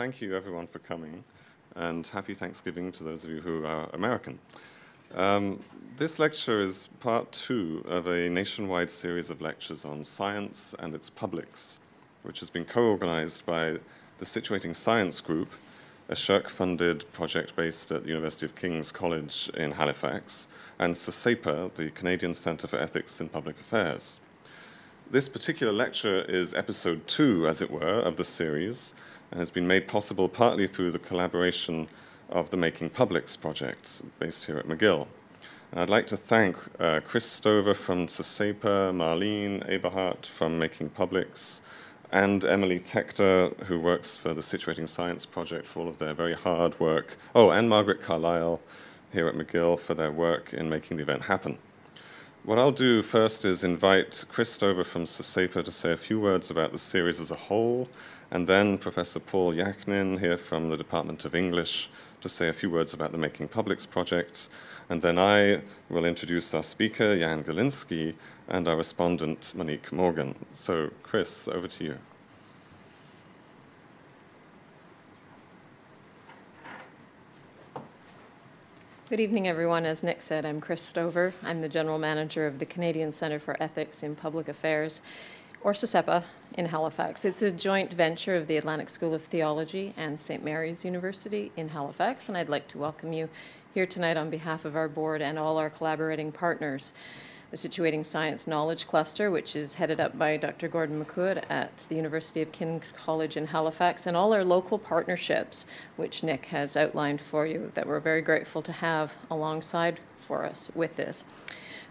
thank you everyone for coming, and happy Thanksgiving to those of you who are American. This lecture is part 2 of a nationwide series of lectures on science and its publics, which has been co-organized by the Situating Science Group, a SSHRC-funded project based at the University of King's College in Halifax, and SOSAPA, the Canadian Centre for Ethics in Public Affairs. This particular lecture is episode 2, as it were, of the series, and has been made possible partly through the collaboration of the Making Publics project, based here at McGill. And I'd like to thank Chris Stover from SOSAPA, Marlene Eberhardt from Making Publics, and Emily Tector, who works for the Situating Science project, for all of their very hard work. Oh, and Margaret Carlisle here at McGill for their work in making the event happen. What I'll do first is invite Chris Stover from SOSAPA to say a few words about the series as a whole, and then Professor Paul Yakhnin here from the Department of English to say a few words about the Making Publics project, and then I will introduce our speaker, Jan Golinski, and our respondent, Monique Morgan. So, Chris, over to you. Good evening, everyone. As Nick said, I'm Chris Stover. I'm the General Manager of the Canadian Centre for Ethics in Public Affairs, or SOSAPA, in Halifax. It's a joint venture of the Atlantic School of Theology and St. Mary's University in Halifax, and I'd like to welcome you here tonight on behalf of our board and all our collaborating partners. The Situating Science Knowledge Cluster, which is headed up by Dr. Gordon McCood at the University of King's College in Halifax, and all our local partnerships, which Nick has outlined for you, that we're very grateful to have alongside for us with this.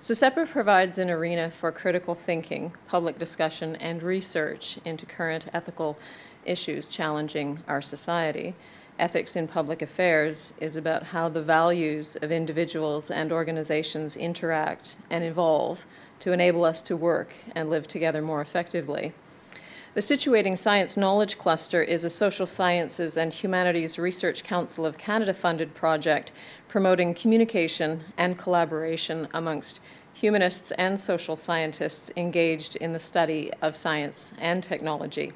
SOSAPA provides an arena for critical thinking, public discussion, and research into current ethical issues challenging our society. Ethics in public affairs is about how the values of individuals and organizations interact and evolve to enable us to work and live together more effectively. The Situating Science Knowledge Cluster is a Social Sciences and Humanities Research Council of Canada-funded project promoting communication and collaboration amongst humanists and social scientists engaged in the study of science and technology.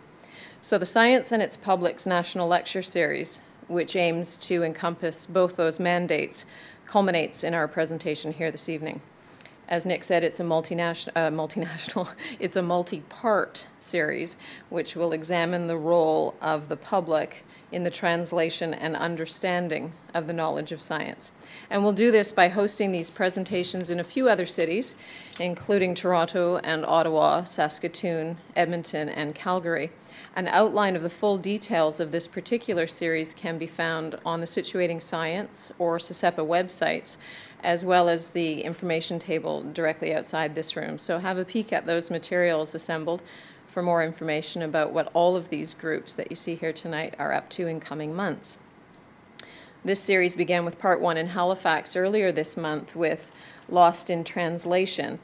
So the Science and Its Publics National Lecture Series, which aims to encompass both those mandates, culminates in our presentation here this evening. As Nick said, it's a it's a multi-part series which will examine the role of the public in the translation and understanding of the knowledge of science. And we'll do this by hosting these presentations in a few other cities, including Toronto and Ottawa, Saskatoon, Edmonton, and Calgary. An outline of the full details of this particular series can be found on the Situating Science or SOSAPA websites, as well as the information table directly outside this room. So have a peek at those materials assembled for more information about what all of these groups that you see here tonight are up to in coming months. This series began with part 1 in Halifax earlier this month with Lost in Translation,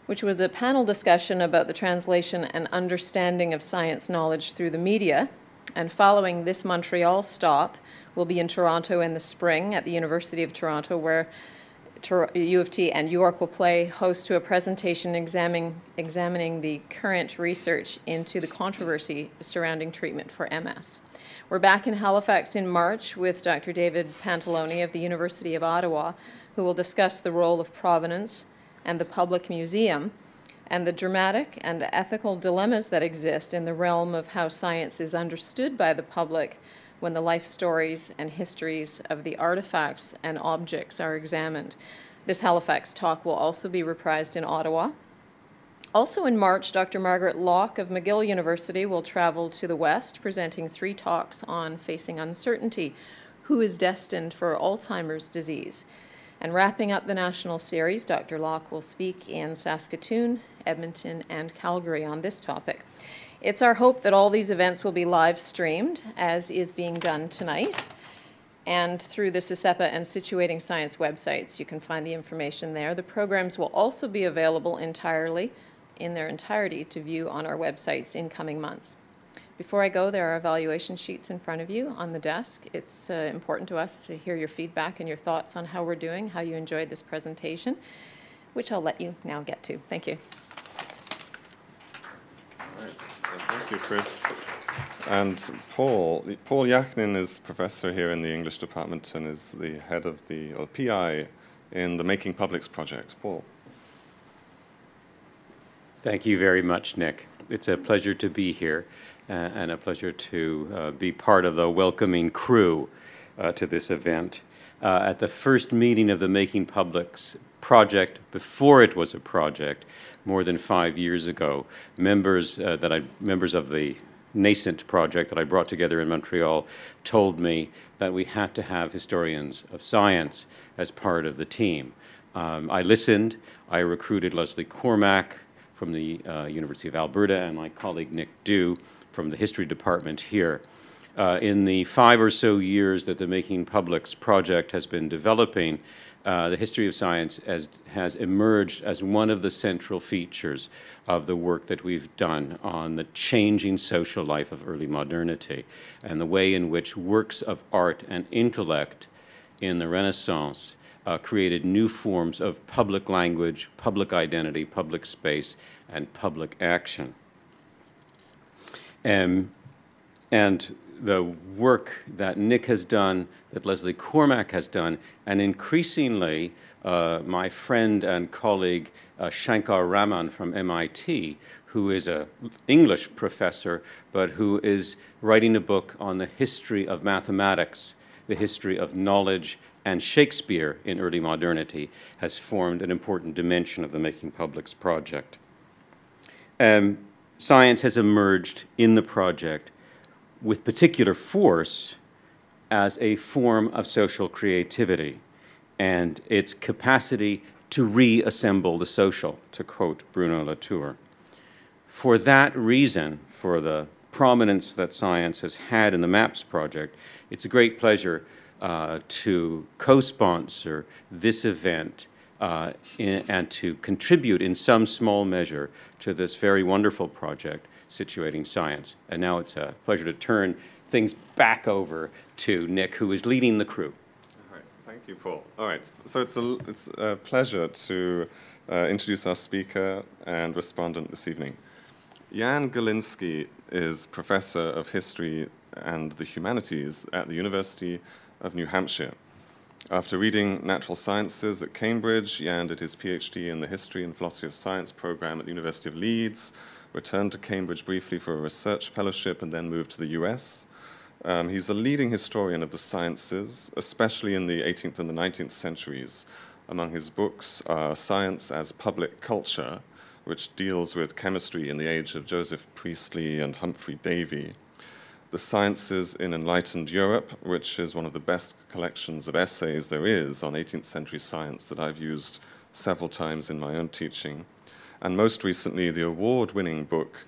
which was a panel discussion about the translation and understanding of science knowledge through the media. And following this Montreal stop, we'll be in Toronto in the spring at the University of Toronto, where U of T and York will play host to a presentation examining the current research into the controversy surrounding treatment for MS. We're back in Halifax in March with Dr. David Pantaloni of the University of Ottawa, who will discuss the role of provenance and the public museum, and the dramatic and ethical dilemmas that exist in the realm of how science is understood by the public when the life stories and histories of the artifacts and objects are examined. This Halifax talk will also be reprised in Ottawa. Also in March, Dr. Margaret Locke of McGill University will travel to the West, presenting 3 talks on facing uncertainty, who is destined for Alzheimer's disease. And wrapping up the national series, Dr. Locke will speak in Saskatoon, Edmonton, and Calgary on this topic. It's our hope that all these events will be live streamed, as is being done tonight. And through the SOSAPA and Situating Science websites, you can find the information there. The programs will also be available in their entirety to view on our websites in coming months. Before I go, there are evaluation sheets in front of you on the desk. It's important to us to hear your feedback and your thoughts on how we're doing, how you enjoyed this presentation, which I'll let you now get to. Thank you. All right. Thank you, Chris. And Paul Yakhnin is professor here in the English department and is the head of or PI in the Making Publics project. Paul. Thank you very much, Nick. It's a pleasure to be here and a pleasure to be part of the welcoming crew to this event. At the first meeting of the Making Publics project, before it was a project, more than 5 years ago, members of the nascent project that I brought together in Montreal told me that we had to have historians of science as part of the team. I listened. I recruited Leslie Cormack from the University of Alberta and my colleague Nick Dew from the history department here. In the 5 or so years that the Making Publics project has been developing, the history of science has emerged as one of the central features of the work that we've done on the changing social life of early modernity and the way in which works of art and intellect in the Renaissance created new forms of public language, public identity, public space, and public action. And the work that Nick has done, that Leslie Cormack has done, and increasingly my friend and colleague Shankar Raman from MIT, who is an English professor, but who is writing a book on the history of mathematics, the history of knowledge, and Shakespeare in early modernity, has formed an important dimension of the Making Publics project. Science has emerged in the project with particular force as a form of social creativity and its capacity to reassemble the social, to quote Bruno Latour. For that reason, for the prominence that science has had in the MAPS project, it's a great pleasure to co-sponsor this event and to contribute in some small measure to this very wonderful project, Situating Science. And now it's a pleasure to turn things back over to Nick, who is leading the crew. All right, thank you, Paul. All right, so it's a pleasure to introduce our speaker and respondent this evening. Jan Golinski is professor of history and the humanities at the University of New Hampshire. After reading natural sciences at Cambridge, Jan did his PhD in the history and philosophy of science program at the University of Leeds, returned to Cambridge briefly for a research fellowship, and then moved to the US. He's a leading historian of the sciences, especially in the 18th and the 19th centuries. Among his books are Science as Public Culture, which deals with chemistry in the age of Joseph Priestley and Humphrey Davy. The Sciences in Enlightened Europe, which is one of the best collections of essays there is on 18th century science that I've used several times in my own teaching. And most recently, the award-winning book,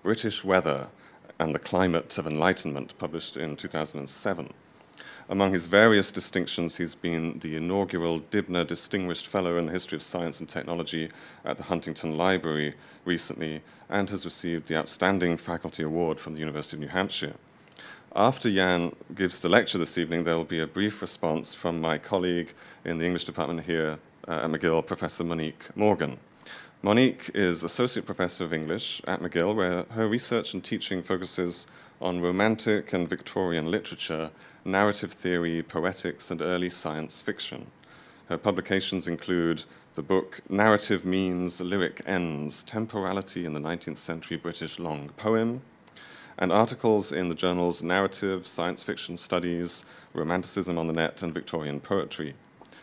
British Weather and the Climate of Enlightenment, published in 2007. Among his various distinctions, he's been the inaugural Dibner Distinguished Fellow in the History of Science and Technology at the Huntington Library recently, and has received the Outstanding Faculty Award from the University of New Hampshire. After Jan gives the lecture this evening, there will be a brief response from my colleague in the English department here at McGill, Professor Monique Morgan. Monique is Associate Professor of English at McGill, where her research and teaching focuses on Romantic and Victorian literature, narrative theory, poetics, and early science fiction. Her publications include the book Narrative Means, Lyric Ends, Temporality in the 19th Century British Long Poem, and articles in the journals Narrative, Science Fiction Studies, Romanticism on the Net, and Victorian Poetry.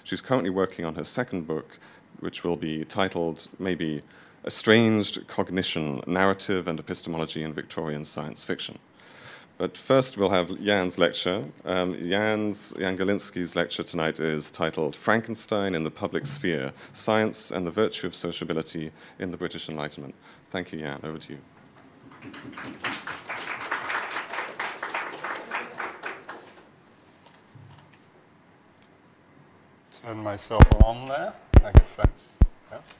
She's currently working on her second book, which will be titled maybe Estranged Cognition, Narrative and Epistemology in Victorian Science Fiction. But first we'll have Jan's lecture. Jan Golinski's lecture tonight is titled Frankenstein in the Public Sphere, Science and the Virtue of Sociability in the British Enlightenment. Thank you, Jan. Over to you. Turn myself on there. I guess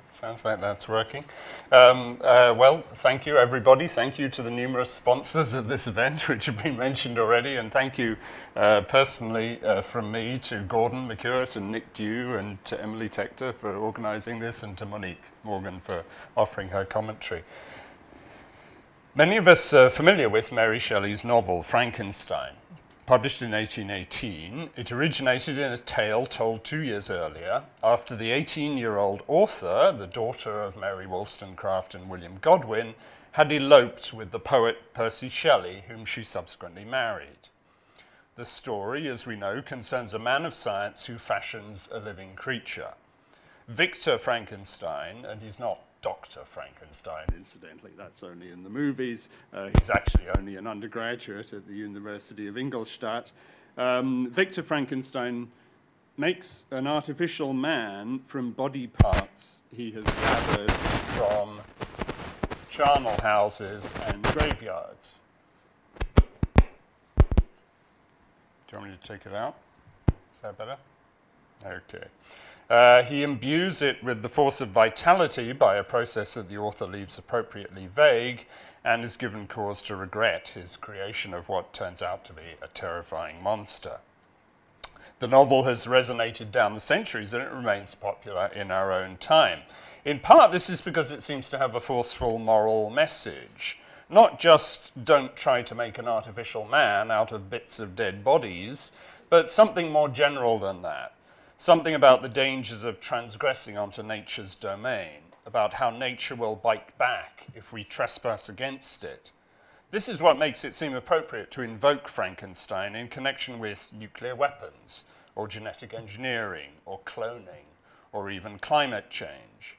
sounds like that's working. Well, thank you, everybody. Thank you to the numerous sponsors of this event, which have been mentioned already, and thank you personally from me to Gordon McEwert and Nick Dew and to Emily Tector for organising this, and to Monique Morgan for offering her commentary. Many of us are familiar with Mary Shelley's novel, Frankenstein. Published in 1818, it originated in a tale told 2 years earlier after the 18-year-old author, the daughter of Mary Wollstonecraft and William Godwin, had eloped with the poet Percy Shelley, whom she subsequently married. The story, as we know, concerns a man of science who fashions a living creature. Victor Frankenstein, and he's not Dr. Frankenstein, incidentally, that's only in the movies. He's actually only an undergraduate at the University of Ingolstadt. Victor Frankenstein makes an artificial man from body parts he has gathered from charnel houses and graveyards. Do you want me to take it out? Is that better? Okay. He imbues it with the force of vitality by a process that the author leaves appropriately vague and is given cause to regret his creation of what turns out to be a terrifying monster. The novel has resonated down the centuries and it remains popular in our own time. In part, this is because it seems to have a forceful moral message. Not just don't try to make an artificial man out of bits of dead bodies, but something more general than that. Something about the dangers of transgressing onto nature's domain, about how nature will bite back if we trespass against it. This is what makes it seem appropriate to invoke Frankenstein in connection with nuclear weapons, or genetic engineering, or cloning, or even climate change.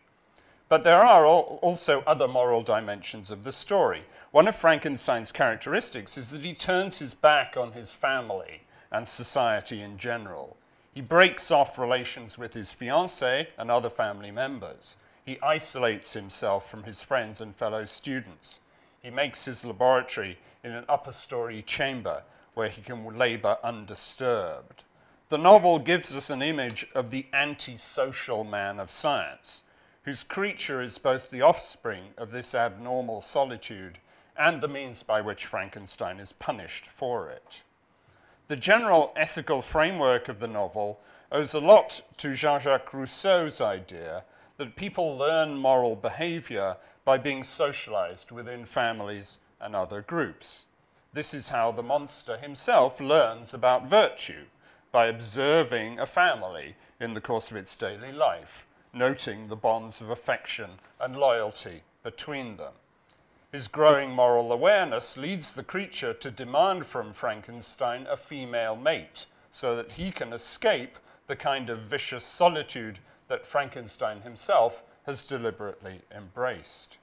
But there are also other moral dimensions of the story. One of Frankenstein's characteristics is that he turns his back on his family and society in general. He breaks off relations with his fiancée and other family members. He isolates himself from his friends and fellow students. He makes his laboratory in an upper-story chamber where he can labor undisturbed. The novel gives us an image of the antisocial man of science, whose creature is both the offspring of this abnormal solitude and the means by which Frankenstein is punished for it. The general ethical framework of the novel owes a lot to Jean-Jacques Rousseau's idea that people learn moral behavior by being socialized within families and other groups. This is how the monster himself learns about virtue, by observing a family in the course of its daily life, noting the bonds of affection and loyalty between them. His growing moral awareness leads the creature to demand from Frankenstein a female mate so that he can escape the kind of vicious solitude that Frankenstein himself has deliberately embraced.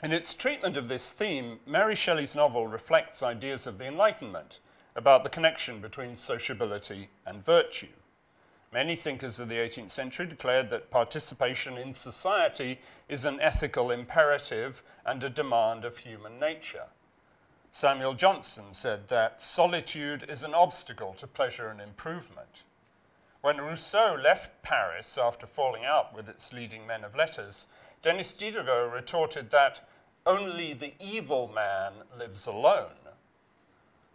In its treatment of this theme, Mary Shelley's novel reflects ideas of the Enlightenment about the connection between sociability and virtue. Many thinkers of the 18th century declared that participation in society is an ethical imperative and a demand of human nature. Samuel Johnson said that solitude is an obstacle to pleasure and improvement. When Rousseau left Paris after falling out with its leading men of letters, Denis Diderot retorted that only the evil man lives alone.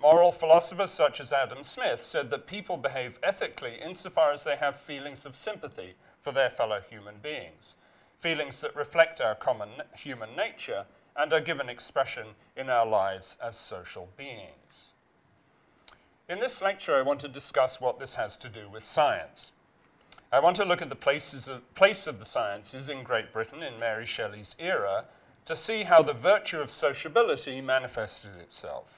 Moral philosophers such as Adam Smith said that people behave ethically insofar as they have feelings of sympathy for their fellow human beings, feelings that reflect our common human nature and are given expression in our lives as social beings. In this lecture, I want to discuss what this has to do with science. I want to look at the place of the sciences in Great Britain in Mary Shelley's era to see how the virtue of sociability manifested itself.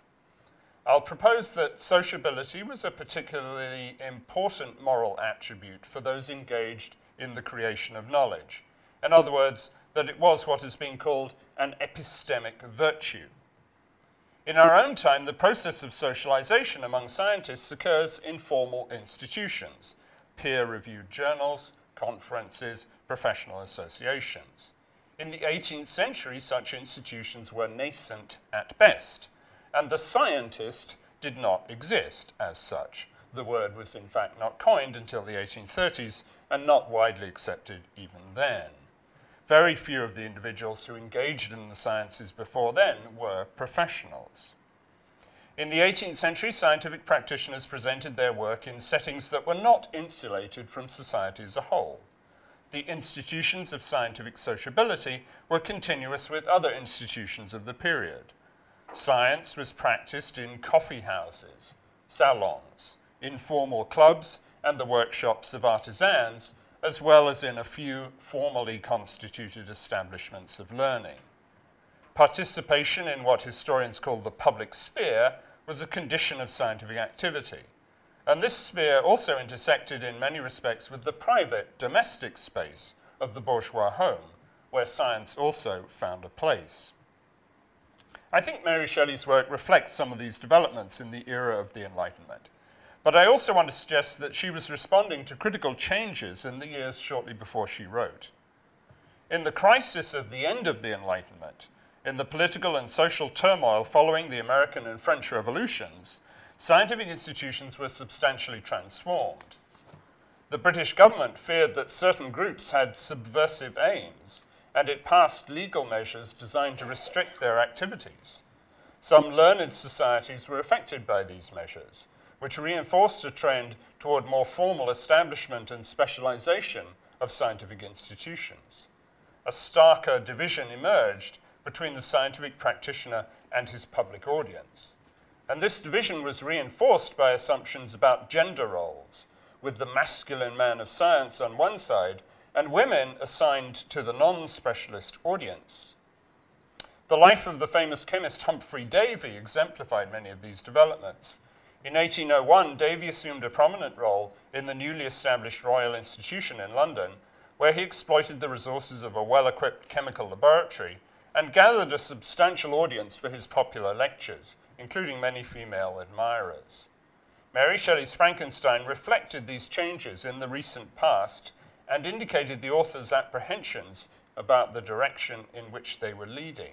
I'll propose that sociability was a particularly important moral attribute for those engaged in the creation of knowledge. In other words, that it was what has been called an epistemic virtue. In our own time, the process of socialization among scientists occurs in formal institutions, peer-reviewed journals, conferences, professional associations. In the 18th century, such institutions were nascent at best, and the scientist did not exist as such. The word was in fact not coined until the 1830s and not widely accepted even then. Very few of the individuals who engaged in the sciences before then were professionals. In the 18th century, scientific practitioners presented their work in settings that were not insulated from society as a whole. the institutions of scientific sociability were continuous with other institutions of the period. Science was practiced in coffee houses, salons, informal clubs, and the workshops of artisans, as well as in a few formally constituted establishments of learning. Participation in what historians call the public sphere was a condition of scientific activity, and this sphere also intersected in many respects with the private, domestic space of the bourgeois home, where science also found a place. I think Mary Shelley's work reflects some of these developments in the era of the Enlightenment. But I also want to suggest that she was responding to critical changes in the years shortly before she wrote. In the crisis of the end of the Enlightenment, in the political and social turmoil following the American and French revolutions, scientific institutions were substantially transformed. The British government feared that certain groups had subversive aims, and it passed legal measures designed to restrict their activities. Some learned societies were affected by these measures, which reinforced a trend toward more formal establishment and specialization of scientific institutions. A starker division emerged between the scientific practitioner and his public audience. And this division was reinforced by assumptions about gender roles, with the masculine man of science on one side and women assigned to the non-specialist audience. The life of the famous chemist Humphrey Davy exemplified many of these developments. In 1801, Davy assumed a prominent role in the newly established Royal Institution in London, where he exploited the resources of a well-equipped chemical laboratory and gathered a substantial audience for his popular lectures, including many female admirers. Mary Shelley's Frankenstein reflected these changes in the recent past and indicated the author's apprehensions about the direction in which they were leading.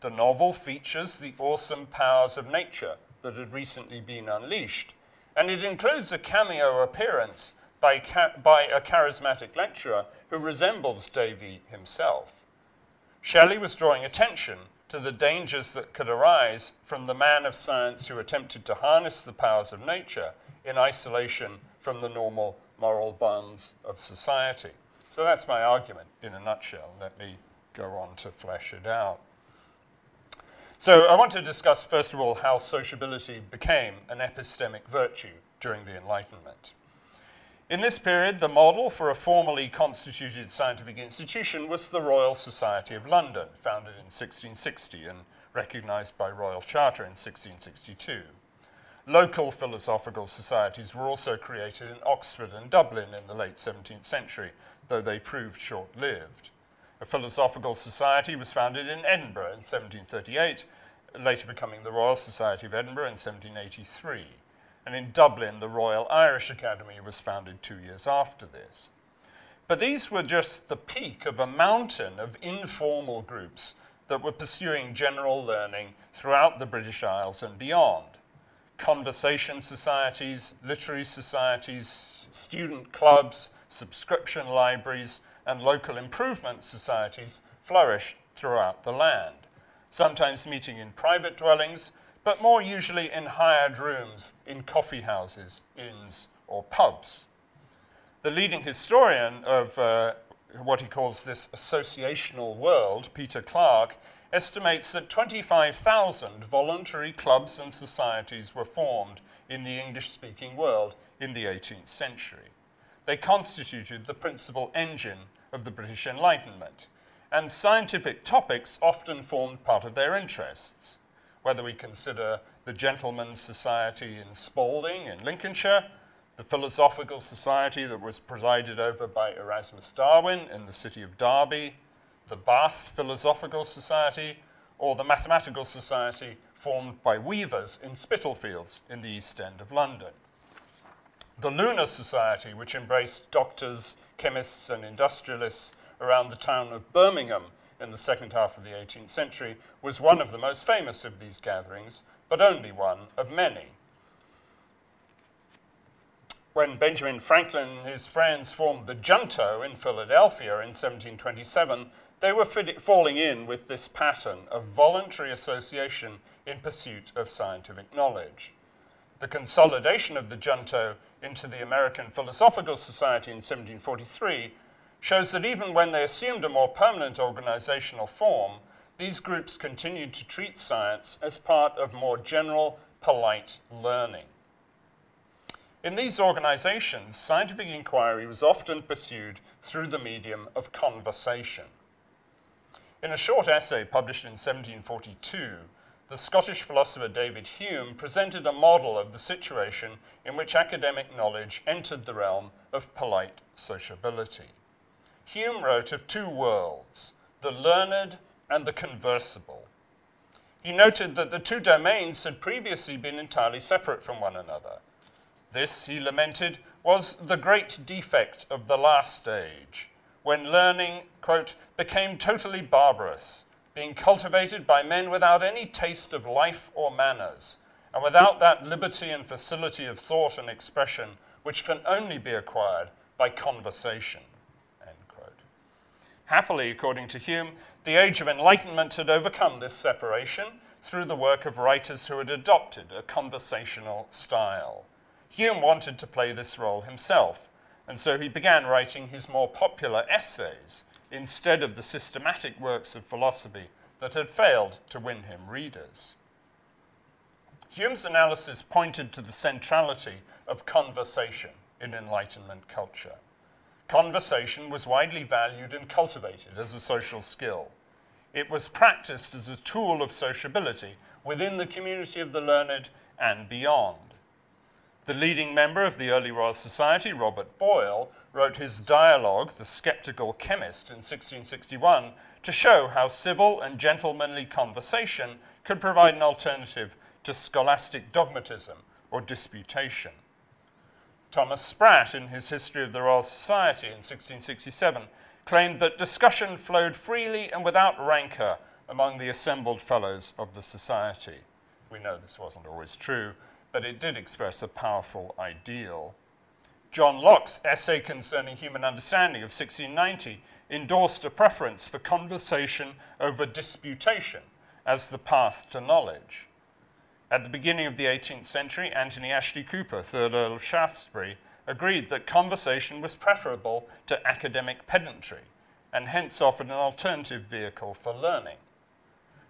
The novel features the awesome powers of nature that had recently been unleashed, and it includes a cameo appearance by a charismatic lecturer who resembles Davy himself. Shelley was drawing attention to the dangers that could arise from the man of science who attempted to harness the powers of nature in isolation from the normal moral bonds of society. So that's my argument in a nutshell. Let me go on to flesh it out. So I want to discuss, first of all, how sociability became an epistemic virtue during the Enlightenment. In this period, the model for a formally constituted scientific institution was the Royal Society of London, founded in 1660 and recognized by Royal Charter in 1662. Local philosophical societies were also created in Oxford and Dublin in the late 17th century, though they proved short-lived. A philosophical society was founded in Edinburgh in 1738, later becoming the Royal Society of Edinburgh in 1783. And in Dublin, the Royal Irish Academy was founded 2 years after this. But these were just the peak of a mountain of informal groups that were pursuing general learning throughout the British Isles and beyond. Conversation societies, literary societies, student clubs, subscription libraries, and local improvement societies flourished throughout the land, sometimes meeting in private dwellings, but more usually in hired rooms in coffee houses, inns, or pubs. The leading historian of what he calls this associational world, Peter Clarke, estimates that 25,000 voluntary clubs and societies were formed in the English-speaking world in the 18th century. They constituted the principal engine of the British Enlightenment, and scientific topics often formed part of their interests, whether we consider the Gentlemen's Society in Spalding in Lincolnshire, the Philosophical Society that was presided over by Erasmus Darwin in the city of Derby, the Bath Philosophical Society, or the Mathematical Society formed by weavers in Spitalfields in the East End of London. The Lunar Society, which embraced doctors, chemists, and industrialists around the town of Birmingham in the second half of the 18th century, was one of the most famous of these gatherings, but only one of many. When Benjamin Franklin and his friends formed the Junto in Philadelphia in 1727, they were falling in with this pattern of voluntary association in pursuit of scientific knowledge. The consolidation of the Junto into the American Philosophical Society in 1743 shows that even when they assumed a more permanent organizational form, these groups continued to treat science as part of more general, polite learning. In these organizations, scientific inquiry was often pursued through the medium of conversation. In a short essay published in 1742, the Scottish philosopher David Hume presented a model of the situation in which academic knowledge entered the realm of polite sociability. Hume wrote of two worlds, the learned and the conversible. He noted that the two domains had previously been entirely separate from one another. This, he lamented, was the great defect of the last age, when learning, quote, became totally barbarous, being cultivated by men without any taste of life or manners, and without that liberty and facility of thought and expression which can only be acquired by conversation, end quote. Happily, according to Hume, the age of Enlightenment had overcome this separation through the work of writers who had adopted a conversational style. Hume wanted to play this role himself, and so he began writing his more popular essays instead of the systematic works of philosophy that had failed to win him readers. Hume's analysis pointed to the centrality of conversation in Enlightenment culture. Conversation was widely valued and cultivated as a social skill. It was practiced as a tool of sociability within the community of the learned and beyond. The leading member of the early Royal Society, Robert Boyle, wrote his dialogue, The Sceptical Chemist, in 1661, to show how civil and gentlemanly conversation could provide an alternative to scholastic dogmatism or disputation. Thomas Spratt, in his History of the Royal Society in 1667, claimed that discussion flowed freely and without rancour among the assembled fellows of the society. We know this wasn't always true, but it did express a powerful ideal. John Locke's essay concerning human understanding of 1690 endorsed a preference for conversation over disputation as the path to knowledge. At the beginning of the 18th century, Anthony Ashley Cooper, 3rd Earl of Shaftesbury, agreed that conversation was preferable to academic pedantry, and hence offered an alternative vehicle for learning.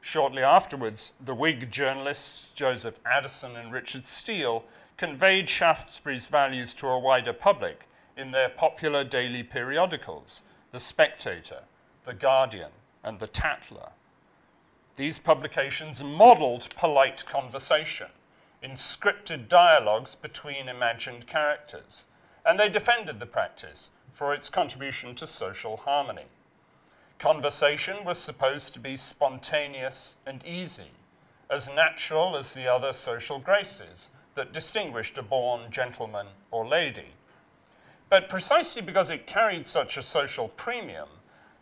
Shortly afterwards, the Whig journalists Joseph Addison and Richard Steele conveyed Shaftesbury's values to a wider public in their popular daily periodicals, The Spectator, The Guardian, and The Tatler. These publications modelled polite conversation in scripted dialogues between imagined characters, and they defended the practice for its contribution to social harmony. Conversation was supposed to be spontaneous and easy, as natural as the other social graces that distinguished a born gentleman or lady. But precisely because it carried such a social premium,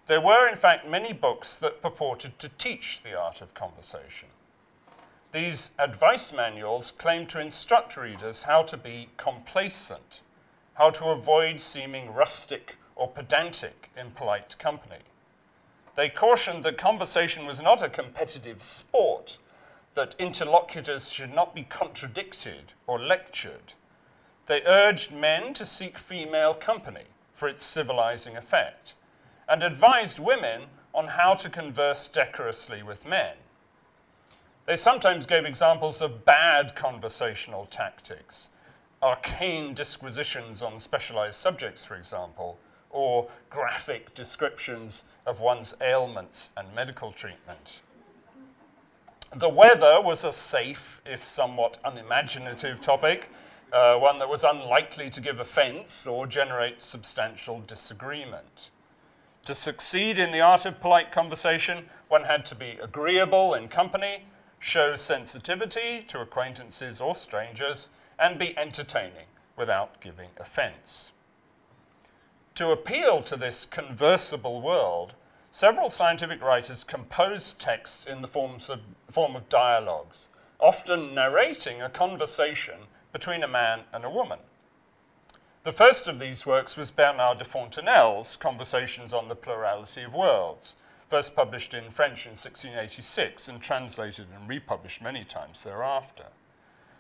there were in fact many books that purported to teach the art of conversation. These advice manuals claimed to instruct readers how to be complacent, how to avoid seeming rustic or pedantic in polite company. They cautioned that conversation was not a competitive sport, that interlocutors should not be contradicted or lectured. They urged men to seek female company for its civilizing effect, and advised women on how to converse decorously with men. They sometimes gave examples of bad conversational tactics, arcane disquisitions on specialized subjects, for example, or graphic descriptions of one's ailments and medical treatment. The weather was a safe, if somewhat unimaginative topic, one that was unlikely to give offense or generate substantial disagreement. To succeed in the art of polite conversation, one had to be agreeable in company, show sensitivity to acquaintances or strangers, and be entertaining without giving offense. To appeal to this conversible world, several scientific writers composed texts in the form of dialogues, often narrating a conversation between a man and a woman. The first of these works was Bernard de Fontenelle's Conversations on the Plurality of Worlds, first published in French in 1686 and translated and republished many times thereafter.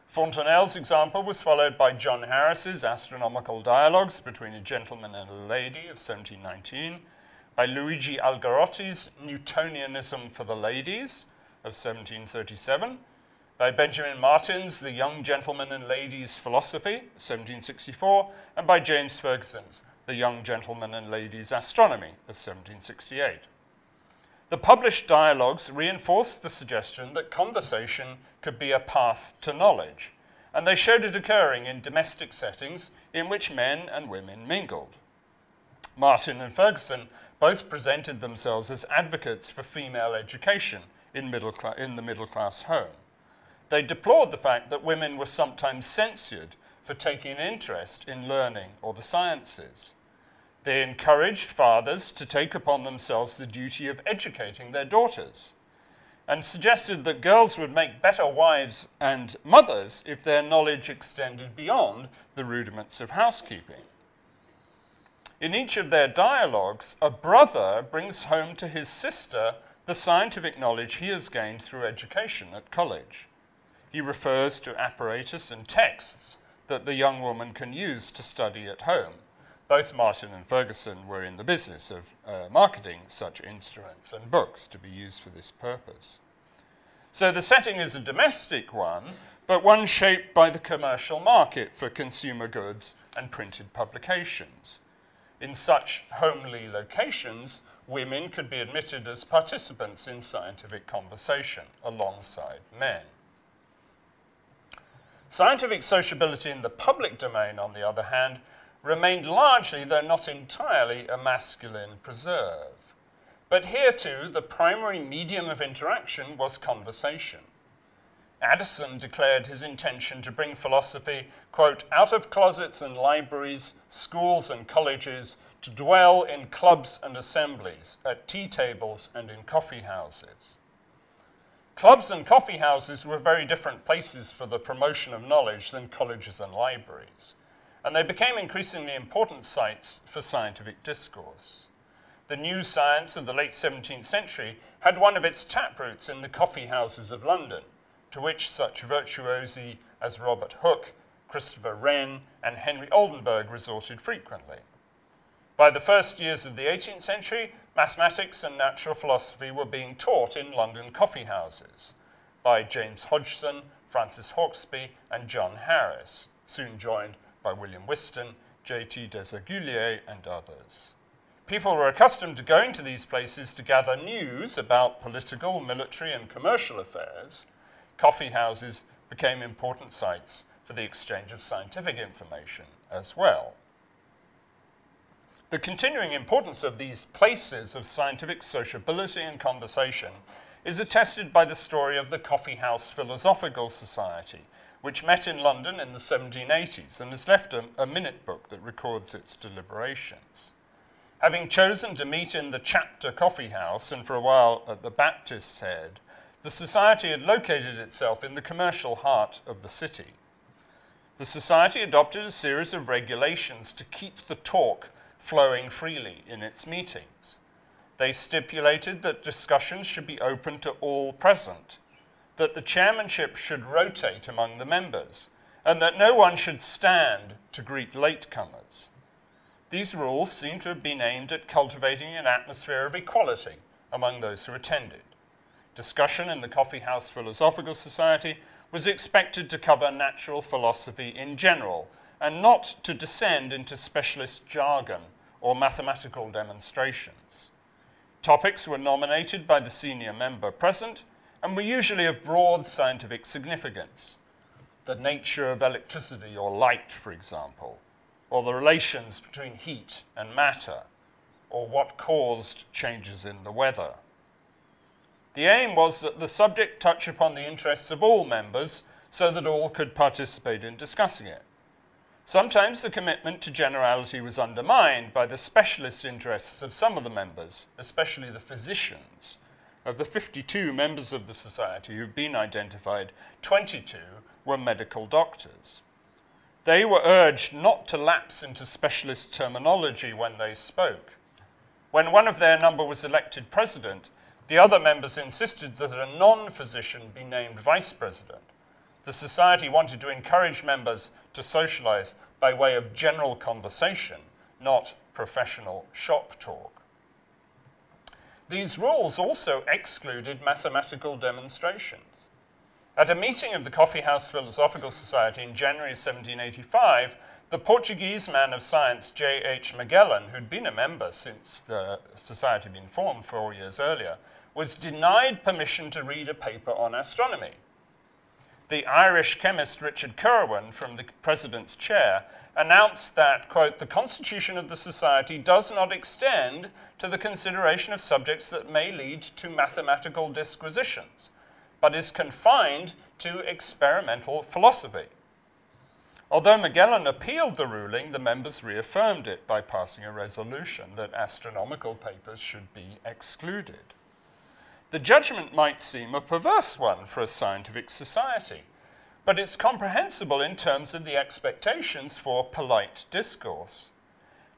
Fontenelle's example was followed by John Harris's Astronomical Dialogues Between a Gentleman and a Lady of 1719, by Luigi Algarotti's Newtonianism for the Ladies of 1737, by Benjamin Martin's The Young Gentleman and Lady's Philosophy, 1764, and by James Ferguson's The Young Gentleman and Lady's Astronomy of 1768. The published dialogues reinforced the suggestion that conversation could be a path to knowledge, and they showed it occurring in domestic settings in which men and women mingled. Martin and Ferguson both presented themselves as advocates for female education in the middle-class home. They deplored the fact that women were sometimes censured for taking an interest in learning or the sciences. They encouraged fathers to take upon themselves the duty of educating their daughters, and suggested that girls would make better wives and mothers if their knowledge extended beyond the rudiments of housekeeping. In each of their dialogues, a brother brings home to his sister the scientific knowledge he has gained through education at college. He refers to apparatus and texts that the young woman can use to study at home. Both Martin and Ferguson were in the business of marketing such instruments and books to be used for this purpose. So the setting is a domestic one, but one shaped by the commercial market for consumer goods and printed publications. In such homely locations, women could be admitted as participants in scientific conversation alongside men. Scientific sociability in the public domain, on the other hand, remained largely, though not entirely, a masculine preserve. But here too, the primary medium of interaction was conversation. Addison declared his intention to bring philosophy, quote, out of closets and libraries, schools and colleges, to dwell in clubs and assemblies, at tea tables and in coffee houses. Clubs and coffee houses were very different places for the promotion of knowledge than colleges and libraries, and they became increasingly important sites for scientific discourse. The new science of the late 17th century had one of its taproots in the coffee houses of London, to which such virtuosi as Robert Hooke, Christopher Wren, and Henry Oldenburg resorted frequently. By the first years of the 18th century, mathematics and natural philosophy were being taught in London coffee houses by James Hodgson, Francis Hawksby, and John Harris, soon joined by William Whiston, J.T. Desaguliers, and others. People were accustomed to going to these places to gather news about political, military, and commercial affairs. Coffee houses became important sites for the exchange of scientific information as well. The continuing importance of these places of scientific sociability and conversation is attested by the story of the Coffee House Philosophical Society, which met in London in the 1780s and has left a minute book that records its deliberations. Having chosen to meet in the Chapter Coffee House and for a while at the Baptist's Head, the society had located itself in the commercial heart of the city. The society adopted a series of regulations to keep the talk flowing freely in its meetings. They stipulated that discussions should be open to all present, that the chairmanship should rotate among the members, and that no one should stand to greet latecomers. These rules seem to have been aimed at cultivating an atmosphere of equality among those who attended. Discussion in the Coffee House Philosophical Society was expected to cover natural philosophy in general, and not to descend into specialist jargon or mathematical demonstrations. Topics were nominated by the senior member present and were usually of broad scientific significance. The nature of electricity or light, for example, or the relations between heat and matter, or what caused changes in the weather. The aim was that the subject touch upon the interests of all members so that all could participate in discussing it. Sometimes the commitment to generality was undermined by the specialist interests of some of the members, especially the physicians. Of the 52 members of the society who've been identified, 22 were medical doctors. They were urged not to lapse into specialist terminology when they spoke. When one of their number was elected president, the other members insisted that a non-physician be named vice president. The society wanted to encourage members to socialize by way of general conversation, not professional shop talk. These rules also excluded mathematical demonstrations. At a meeting of the Coffee House Philosophical Society in January 1785, the Portuguese man of science J.H. Magellan, who'd been a member since the society had been formed 4 years earlier, was denied permission to read a paper on astronomy. The Irish chemist Richard Curwen, from the president's chair, announced that, quote, "the constitution of the society does not extend to the consideration of subjects that may lead to mathematical disquisitions, but is confined to experimental philosophy." Although Magellan appealed the ruling, the members reaffirmed it by passing a resolution that astronomical papers should be excluded. The judgment might seem a perverse one for a scientific society, but it's comprehensible in terms of the expectations for polite discourse.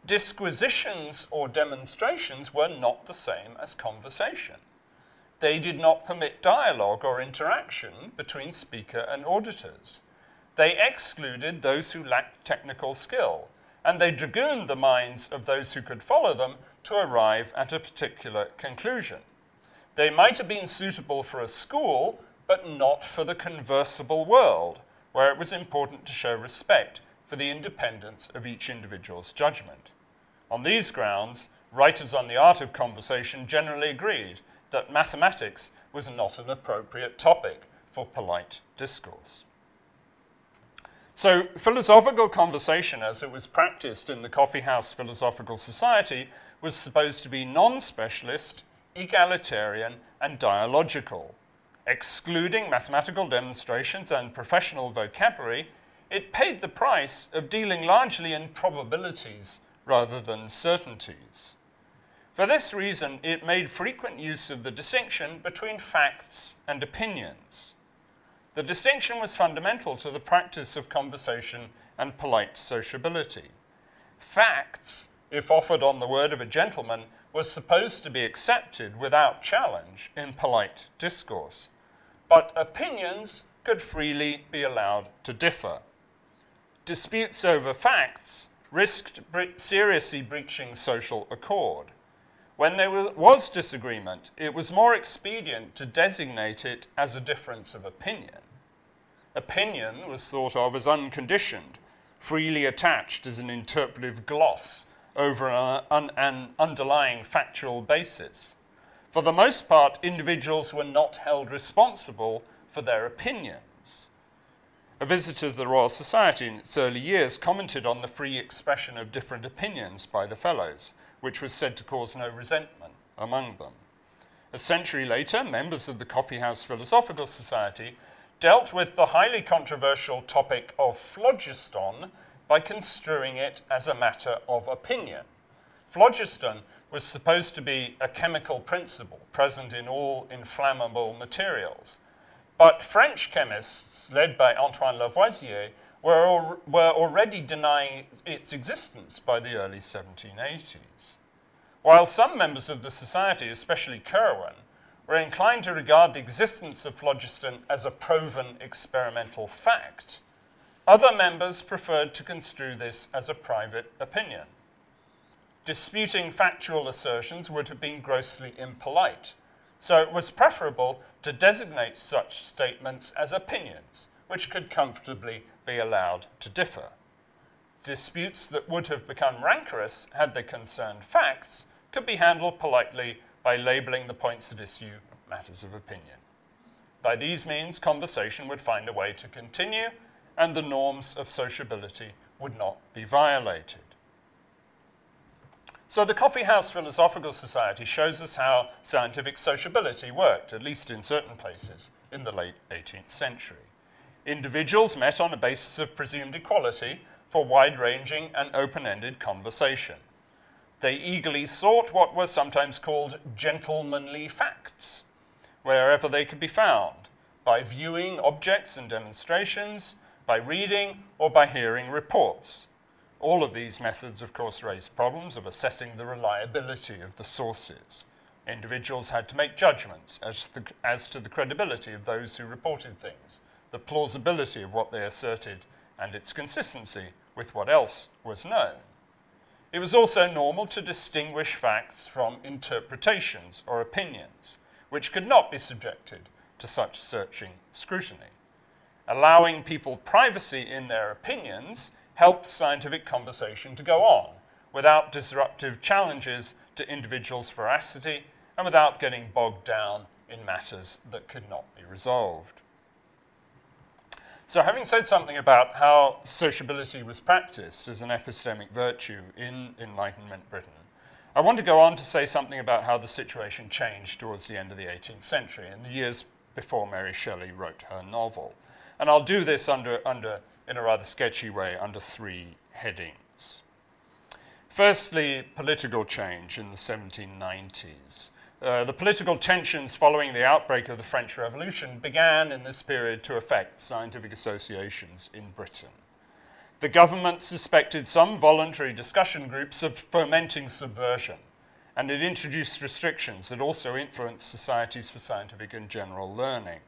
Disquisitions or demonstrations were not the same as conversation. They did not permit dialogue or interaction between speaker and auditors. They excluded those who lacked technical skill, and they dragooned the minds of those who could follow them to arrive at a particular conclusion. They might have been suitable for a school, but not for the conversable world, where it was important to show respect for the independence of each individual's judgment. On these grounds, writers on the art of conversation generally agreed that mathematics was not an appropriate topic for polite discourse. So, philosophical conversation, as it was practiced in the Coffee House Philosophical Society, was supposed to be non-specialist, egalitarian, and dialogical. Excluding mathematical demonstrations and professional vocabulary, it paid the price of dealing largely in probabilities rather than certainties. For this reason, it made frequent use of the distinction between facts and opinions. The distinction was fundamental to the practice of conversation and polite sociability. Facts, if offered on the word of a gentleman, was supposed to be accepted without challenge in polite discourse, but opinions could freely be allowed to differ. Disputes over facts risked seriously breaching social accord. When there was disagreement, it was more expedient to designate it as a difference of opinion. Opinion was thought of as unconditioned, freely attached as an interpretive gloss over an underlying factual basis. For the most part, individuals were not held responsible for their opinions. A visitor to the Royal Society in its early years commented on the free expression of different opinions by the fellows, which was said to cause no resentment among them. A century later, members of the Coffee House Philosophical Society dealt with the highly controversial topic of phlogiston by construing it as a matter of opinion. Phlogiston was supposed to be a chemical principle present in all inflammable materials. But French chemists, led by Antoine Lavoisier, were already denying its existence by the early 1780s. While some members of the society, especially Curwen, were inclined to regard the existence of phlogiston as a proven experimental fact, other members preferred to construe this as a private opinion. Disputing factual assertions would have been grossly impolite, so it was preferable to designate such statements as opinions, which could comfortably be allowed to differ. Disputes that would have become rancorous had they concerned facts could be handled politely by labeling the points at issue matters of opinion. By these means, conversation would find a way to continue, and the norms of sociability would not be violated. So the Coffee House Philosophical Society shows us how scientific sociability worked, at least in certain places, in the late 18th century. Individuals met on a basis of presumed equality for wide-ranging and open-ended conversation. They eagerly sought what were sometimes called gentlemanly facts, wherever they could be found, by viewing objects and demonstrations, by reading, or by hearing reports. All of these methods, of course, raised problems of assessing the reliability of the sources. Individuals had to make judgments as to the credibility of those who reported things, the plausibility of what they asserted and its consistency with what else was known. It was also normal to distinguish facts from interpretations or opinions, which could not be subjected to such searching scrutiny. Allowing people privacy in their opinions helped scientific conversation to go on without disruptive challenges to individuals' veracity and without getting bogged down in matters that could not be resolved. So having said something about how sociability was practiced as an epistemic virtue in Enlightenment Britain, I want to go on to say something about how the situation changed towards the end of the 18th century, in the years before Mary Shelley wrote her novel. And I'll do this in a rather sketchy way under 3 headings. Firstly, political change in the 1790s. The political tensions following the outbreak of the French Revolution began in this period to affect scientific associations in Britain. The government suspected some voluntary discussion groups of fomenting subversion, and it introduced restrictions that also influenced societies for scientific and general learning.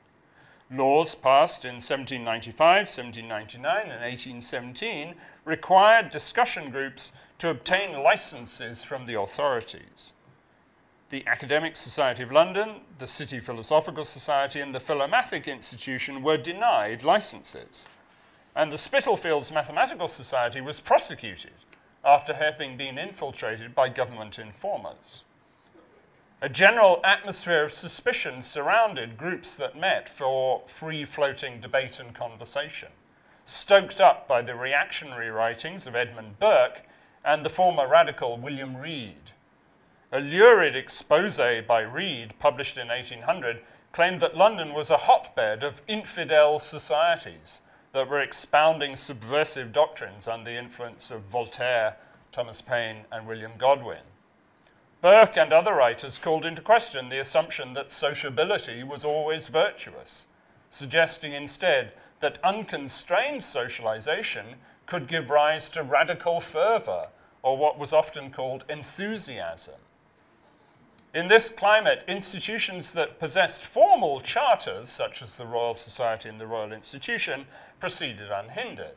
Laws passed in 1795, 1799, and 1817 required discussion groups to obtain licenses from the authorities. The Academic Society of London, the City Philosophical Society, and the Philomathic Institution were denied licenses. And the Spitalfields Mathematical Society was prosecuted after having been infiltrated by government informers. A general atmosphere of suspicion surrounded groups that met for free-floating debate and conversation, stoked up by the reactionary writings of Edmund Burke and the former radical William Reid. A lurid expose by Reid, published in 1800, claimed that London was a hotbed of infidel societies that were expounding subversive doctrines under the influence of Voltaire, Thomas Paine, and William Godwin. Burke and other writers called into question the assumption that sociability was always virtuous, suggesting instead that unconstrained socialization could give rise to radical fervor, or what was often called enthusiasm. In this climate, institutions that possessed formal charters, such as the Royal Society and the Royal Institution, proceeded unhindered.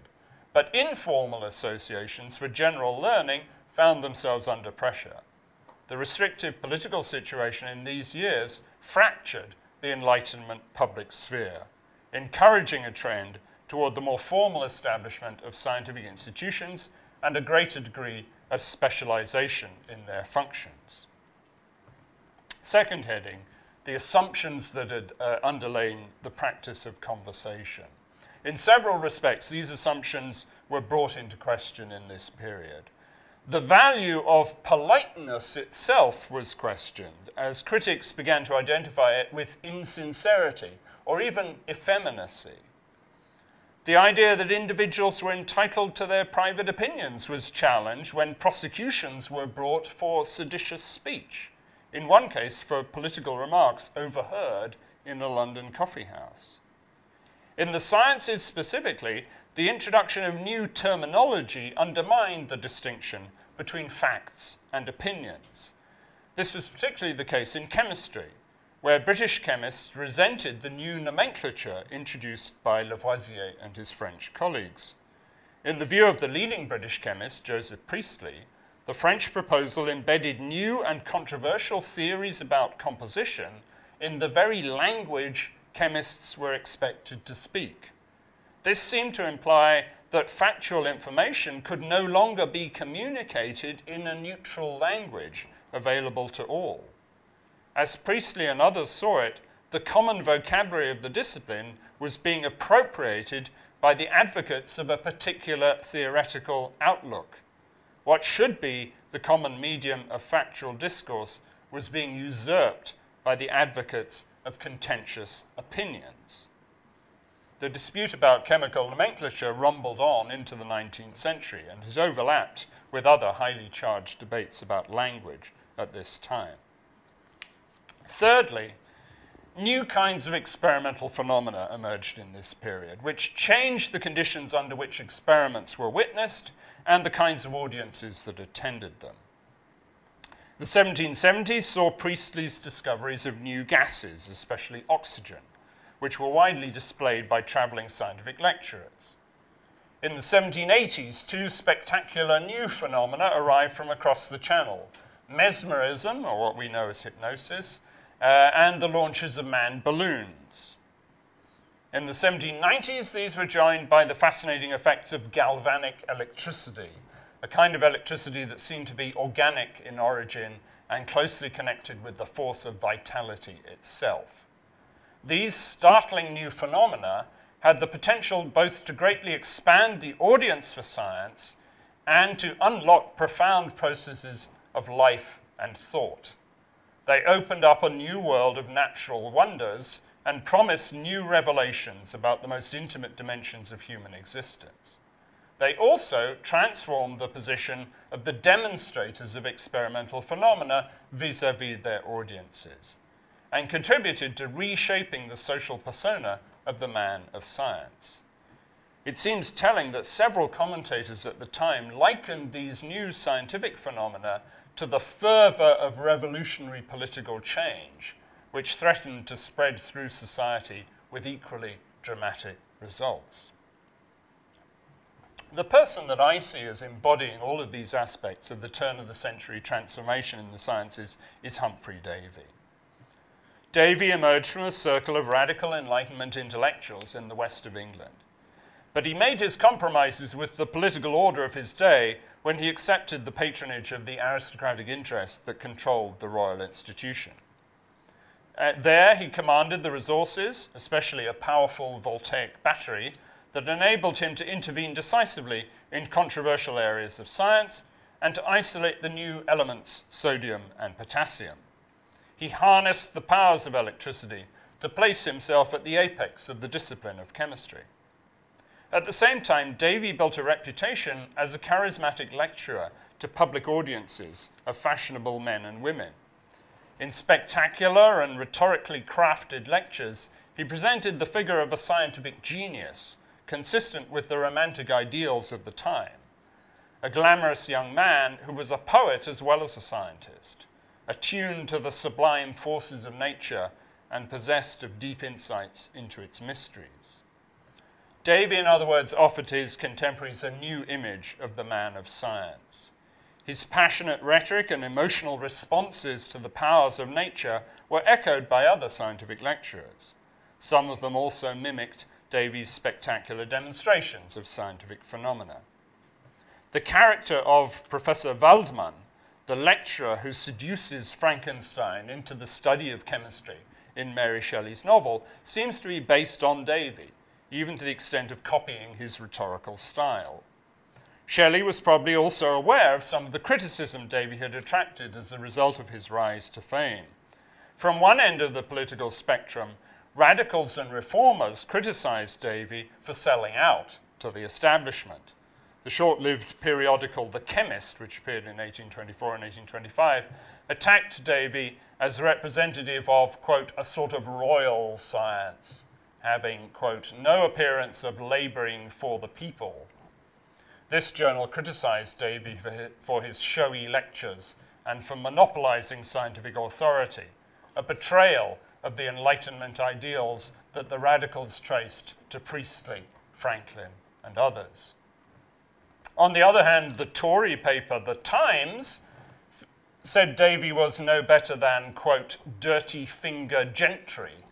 But informal associations for general learning found themselves under pressure. The restrictive political situation in these years fractured the Enlightenment public sphere, encouraging a trend toward the more formal establishment of scientific institutions and a greater degree of specialization in their functions. Second heading, the assumptions that had underlain the practice of conversation. In several respects, these assumptions were brought into question in this period. The value of politeness itself was questioned, as critics began to identify it with insincerity or even effeminacy. The idea that individuals were entitled to their private opinions was challenged when prosecutions were brought for seditious speech, in one case for political remarks overheard in a London coffee house. In the sciences specifically, the introduction of new terminology undermined the distinction between facts and opinions. This was particularly the case in chemistry, where British chemists resented the new nomenclature introduced by Lavoisier and his French colleagues. In the view of the leading British chemist, Joseph Priestley, the French proposal embedded new and controversial theories about composition in the very language chemists were expected to speak. This seemed to imply that factual information could no longer be communicated in a neutral language available to all. As Priestley and others saw it, the common vocabulary of the discipline was being appropriated by the advocates of a particular theoretical outlook. What should be the common medium of factual discourse was being usurped by the advocates of contentious opinions. The dispute about chemical nomenclature rumbled on into the 19th century and has overlapped with other highly charged debates about language at this time. Thirdly, new kinds of experimental phenomena emerged in this period, which changed the conditions under which experiments were witnessed and the kinds of audiences that attended them. The 1770s saw Priestley's discoveries of new gases, especially oxygen, which were widely displayed by traveling scientific lecturers. In the 1780s, two spectacular new phenomena arrived from across the Channel: mesmerism, or what we know as hypnosis, and the launches of manned balloons. In the 1790s, these were joined by the fascinating effects of galvanic electricity, a kind of electricity that seemed to be organic in origin and closely connected with the force of vitality itself. These startling new phenomena had the potential both to greatly expand the audience for science and to unlock profound processes of life and thought. They opened up a new world of natural wonders and promised new revelations about the most intimate dimensions of human existence. They also transformed the position of the demonstrators of experimental phenomena vis-à-vis their audiences, and contributed to reshaping the social persona of the man of science. It seems telling that several commentators at the time likened these new scientific phenomena to the fervor of revolutionary political change, which threatened to spread through society with equally dramatic results. The person that I see as embodying all of these aspects of the turn-of-the-century transformation in the sciences is Humphrey Davy. Davy emerged from a circle of radical Enlightenment intellectuals in the west of England. But he made his compromises with the political order of his day when he accepted the patronage of the aristocratic interest that controlled the royal institution. There he commanded the resources, especially a powerful voltaic battery, that enabled him to intervene decisively in controversial areas of science and to isolate the new elements, sodium and potassium. He harnessed the powers of electricity to place himself at the apex of the discipline of chemistry. At the same time, Davy built a reputation as a charismatic lecturer to public audiences of fashionable men and women. In spectacular and rhetorically crafted lectures, he presented the figure of a scientific genius, consistent with the romantic ideals of the time. A glamorous young man who was a poet as well as a scientist, attuned to the sublime forces of nature and possessed of deep insights into its mysteries. Davy, in other words, offered to his contemporaries a new image of the man of science. His passionate rhetoric and emotional responses to the powers of nature were echoed by other scientific lecturers. Some of them also mimicked Davy's spectacular demonstrations of scientific phenomena. The character of Professor Waldman, the lecturer who seduces Frankenstein into the study of chemistry in Mary Shelley's novel, seems to be based on Davy, even to the extent of copying his rhetorical style. Shelley was probably also aware of some of the criticism Davy had attracted as a result of his rise to fame. From one end of the political spectrum, radicals and reformers criticized Davy for selling out to the establishment. The short-lived periodical The Chemist, which appeared in 1824 and 1825, attacked Davy as representative of, quote, a sort of royal science, having, quote, no appearance of laboring for the people. This journal criticized Davy for his showy lectures and for monopolizing scientific authority, a betrayal of the Enlightenment ideals that the radicals traced to Priestley, Franklin, and others. On the other hand, the Tory paper, The Times, said Davy was no better than, quote, dirty finger gentry,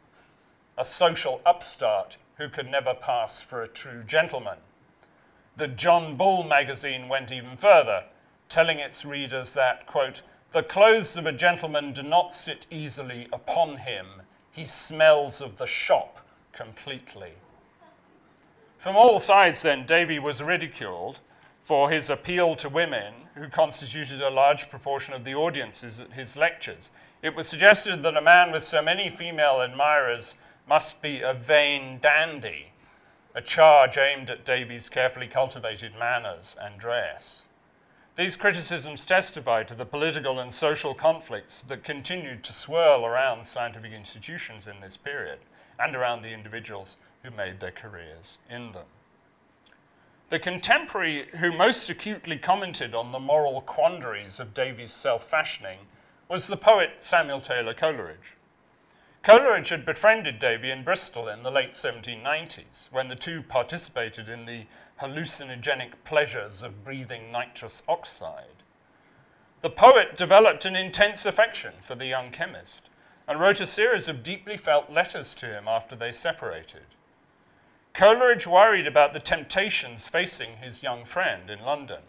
a social upstart who could never pass for a true gentleman. The John Bull magazine went even further, telling its readers that, quote, the clothes of a gentleman do not sit easily upon him. He smells of the shop completely. From all sides, then, Davy was ridiculed for his appeal to women, who constituted a large proportion of the audiences at his lectures. It was suggested that a man with so many female admirers must be a vain dandy, a charge aimed at Davy's carefully cultivated manners and dress. These criticisms testify to the political and social conflicts that continued to swirl around scientific institutions in this period and around the individuals who made their careers in them. The contemporary who most acutely commented on the moral quandaries of Davy's self-fashioning was the poet Samuel Taylor Coleridge. Coleridge had befriended Davy in Bristol in the late 1790s, when the two participated in the hallucinogenic pleasures of breathing nitrous oxide. The poet developed an intense affection for the young chemist and wrote a series of deeply felt letters to him after they separated. Coleridge worried about the temptations facing his young friend in London,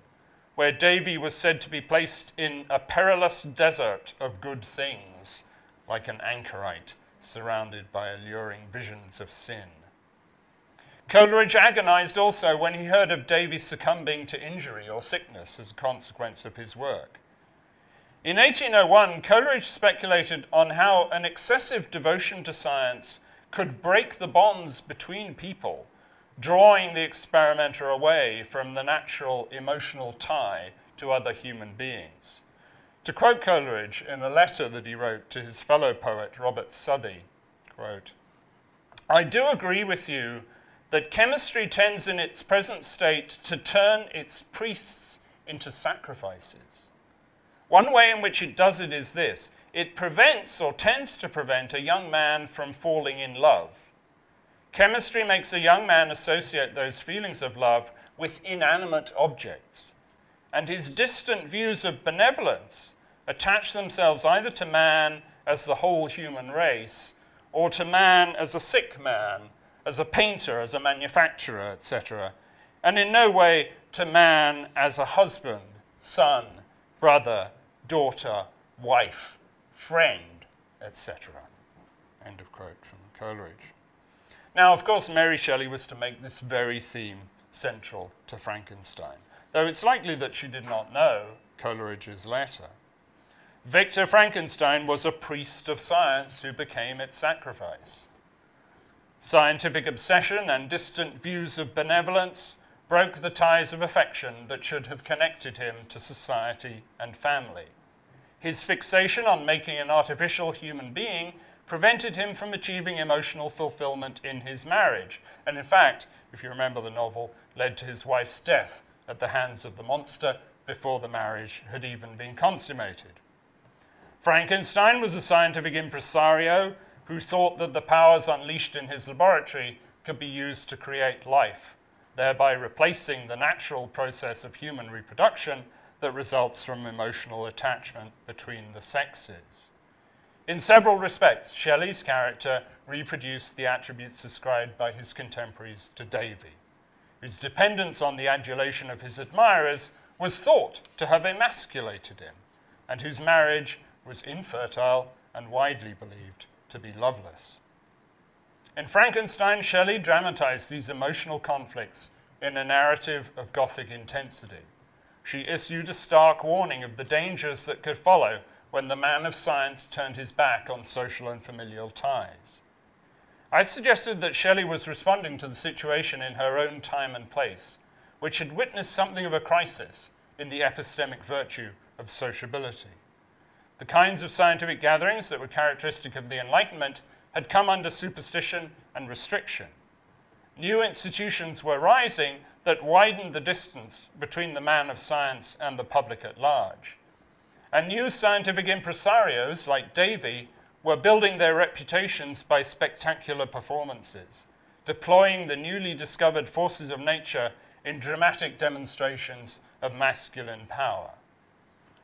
where Davy was said to be placed in a perilous desert of good things, like an anchorite surrounded by alluring visions of sin. Coleridge agonized also when he heard of Davy succumbing to injury or sickness as a consequence of his work. In 1801, Coleridge speculated on how an excessive devotion to science could break the bonds between people, drawing the experimenter away from the natural emotional tie to other human beings. To quote Coleridge in a letter that he wrote to his fellow poet, Robert Southey, quote, "I do agree with you that chemistry tends in its present state to turn its priests into sacrifices. One way in which it does it is this: it prevents or tends to prevent a young man from falling in love. Chemistry makes a young man associate those feelings of love with inanimate objects, and his distant views of benevolence attach themselves either to man as the whole human race, or to man as a sick man, as a painter, as a manufacturer, etc., and in no way to man as a husband, son, brother, daughter, wife, friend, etc." End of quote from Coleridge. Now, of course, Mary Shelley was to make this very theme central to Frankenstein, though it's likely that she did not know Coleridge's letter. Victor Frankenstein was a priest of science who became its sacrifice. Scientific obsession and distant views of benevolence broke the ties of affection that should have connected him to society and family. His fixation on making an artificial human being prevented him from achieving emotional fulfillment in his marriage, and in fact, if you remember the novel, led to his wife's death at the hands of the monster before the marriage had even been consummated. Frankenstein was a scientific impresario who thought that the powers unleashed in his laboratory could be used to create life, thereby replacing the natural process of human reproduction that results from emotional attachment between the sexes. In several respects, Shelley's character reproduced the attributes ascribed by his contemporaries to Davy, whose dependence on the adulation of his admirers was thought to have emasculated him, and whose marriage was infertile and widely believed to be loveless. In Frankenstein, Shelley dramatized these emotional conflicts in a narrative of Gothic intensity. She issued a stark warning of the dangers that could follow when the man of science turned his back on social and familial ties. I suggested that Shelley was responding to the situation in her own time and place, which had witnessed something of a crisis in the epistemic virtue of sociability. The kinds of scientific gatherings that were characteristic of the Enlightenment had come under superstition and restriction. New institutions were rising that widened the distance between the man of science and the public at large. And new scientific impresarios like Davy were building their reputations by spectacular performances, deploying the newly discovered forces of nature in dramatic demonstrations of masculine power.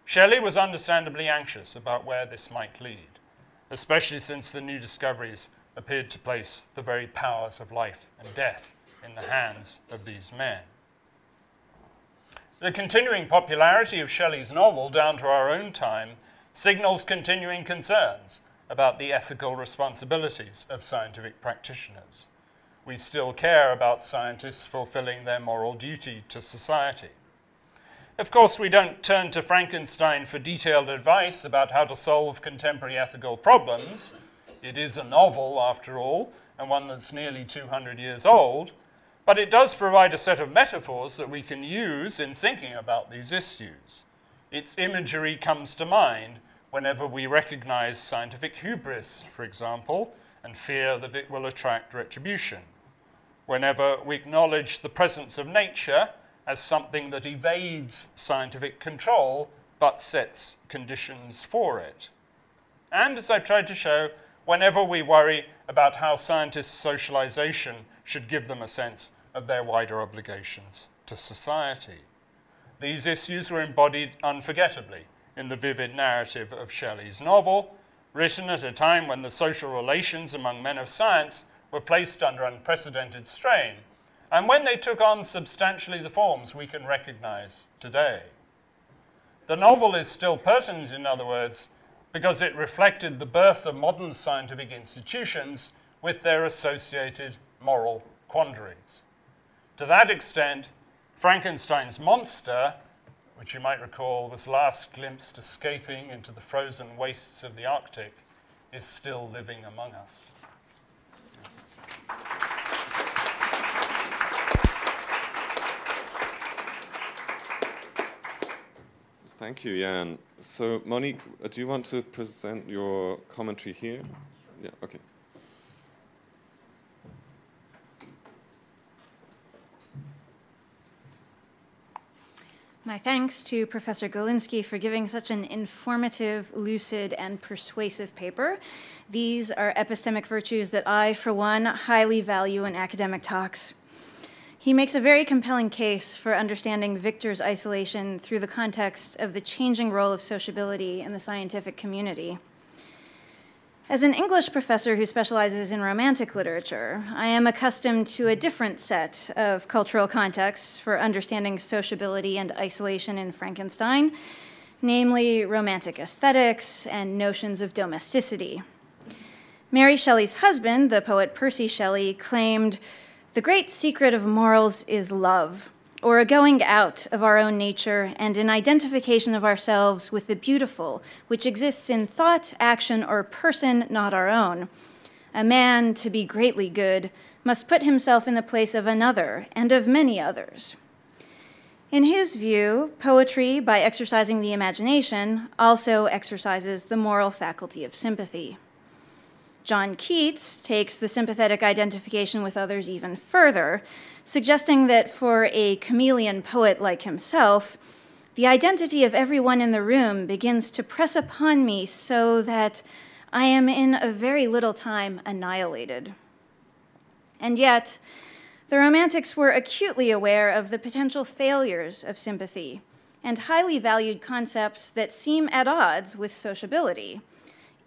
Shelley was understandably anxious about where this might lead, especially since the new discoveries appeared to place the very powers of life and death in the hands of these men. The continuing popularity of Shelley's novel down to our own time signals continuing concerns about the ethical responsibilities of scientific practitioners. We still care about scientists fulfilling their moral duty to society. Of course, we don't turn to Frankenstein for detailed advice about how to solve contemporary ethical problems. It is a novel, after all, and one that's nearly 200 years old, but it does provide a set of metaphors that we can use in thinking about these issues. Its imagery comes to mind whenever we recognize scientific hubris, for example, and fear that it will attract retribution. Whenever we acknowledge the presence of nature as something that evades scientific control but sets conditions for it. And as I've tried to show, whenever we worry about how scientists' socialization should give them a sense of their wider obligations to society. These issues were embodied unforgettably in the vivid narrative of Shelley's novel, written at a time when the social relations among men of science were placed under unprecedented strain, and when they took on substantially the forms we can recognize today. The novel is still pertinent, in other words, because it reflected the birth of modern scientific institutions with their associated moral quandaries. To that extent, Frankenstein's monster, which you might recall was last glimpsed escaping into the frozen wastes of the Arctic, is still living among us. Thank you, Jan. So, Monique, do you want to present your commentary here? Yeah, okay. My thanks to Professor Golinski for giving such an informative, lucid, and persuasive paper. These are epistemic virtues that I, for one, highly value in academic talks. He makes a very compelling case for understanding Victor's isolation through the context of the changing role of sociability in the scientific community. As an English professor who specializes in Romantic literature, I am accustomed to a different set of cultural contexts for understanding sociability and isolation in Frankenstein, namely Romantic aesthetics and notions of domesticity. Mary Shelley's husband, the poet Percy Shelley, claimed, "The great secret of morals is love, or a going out of our own nature and an identification of ourselves with the beautiful, which exists in thought, action, or person not our own. A man, to be greatly good, must put himself in the place of another and of many others." In his view, poetry, by exercising the imagination, also exercises the moral faculty of sympathy. John Keats takes the sympathetic identification with others even further, suggesting that for a chameleon poet like himself, the identity of everyone in the room begins to press upon me so that I am in a very little time annihilated. And yet, the Romantics were acutely aware of the potential failures of sympathy and highly valued concepts that seem at odds with sociability: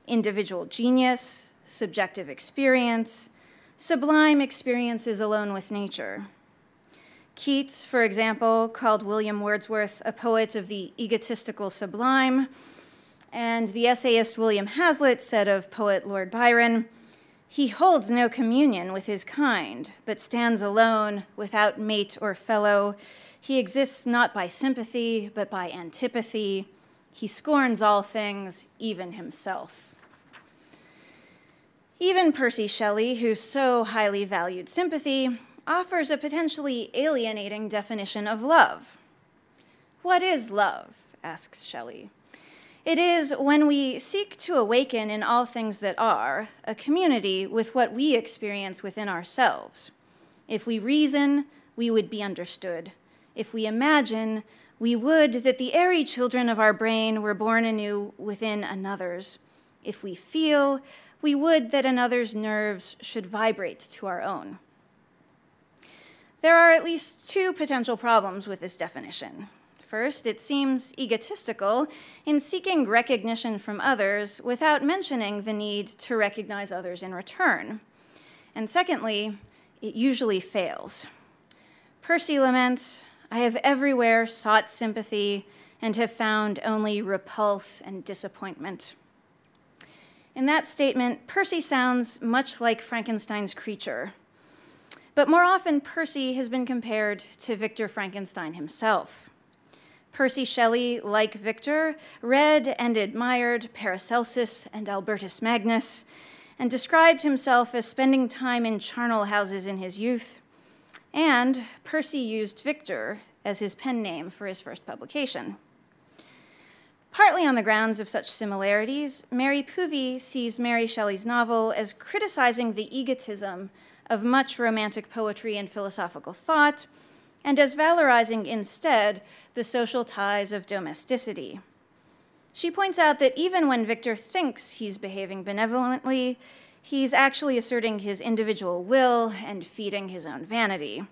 individual genius, subjective experience, sublime experiences alone with nature. Keats, for example, called William Wordsworth a poet of the egotistical sublime, and the essayist William Hazlitt said of poet Lord Byron, "He holds no communion with his kind, but stands alone, without mate or fellow. He exists not by sympathy, but by antipathy. He scorns all things, even himself." Even Percy Shelley, who so highly valued sympathy, offers a potentially alienating definition of love. "What is love?" asks Shelley. "It is when we seek to awaken in all things that are a community with what we experience within ourselves. If we reason, we would be understood. If we imagine, we would that the airy children of our brain were born anew within another's. If we feel, we would that another's nerves should vibrate to our own." There are at least two potential problems with this definition. First, it seems egotistical in seeking recognition from others without mentioning the need to recognize others in return. And secondly, it usually fails. Percy laments, "I have everywhere sought sympathy and have found only repulse and disappointment." In that statement, Percy sounds much like Frankenstein's creature. But more often, Percy has been compared to Victor Frankenstein himself. Percy Shelley, like Victor, read and admired Paracelsus and Albertus Magnus, and described himself as spending time in charnel houses in his youth. And Percy used Victor as his pen name for his first publication. Partly on the grounds of such similarities, Mary Poovey sees Mary Shelley's novel as criticizing the egotism of much Romantic poetry and philosophical thought, and as valorizing instead the social ties of domesticity. She points out that even when Victor thinks he's behaving benevolently, he's actually asserting his individual will and feeding his own vanity.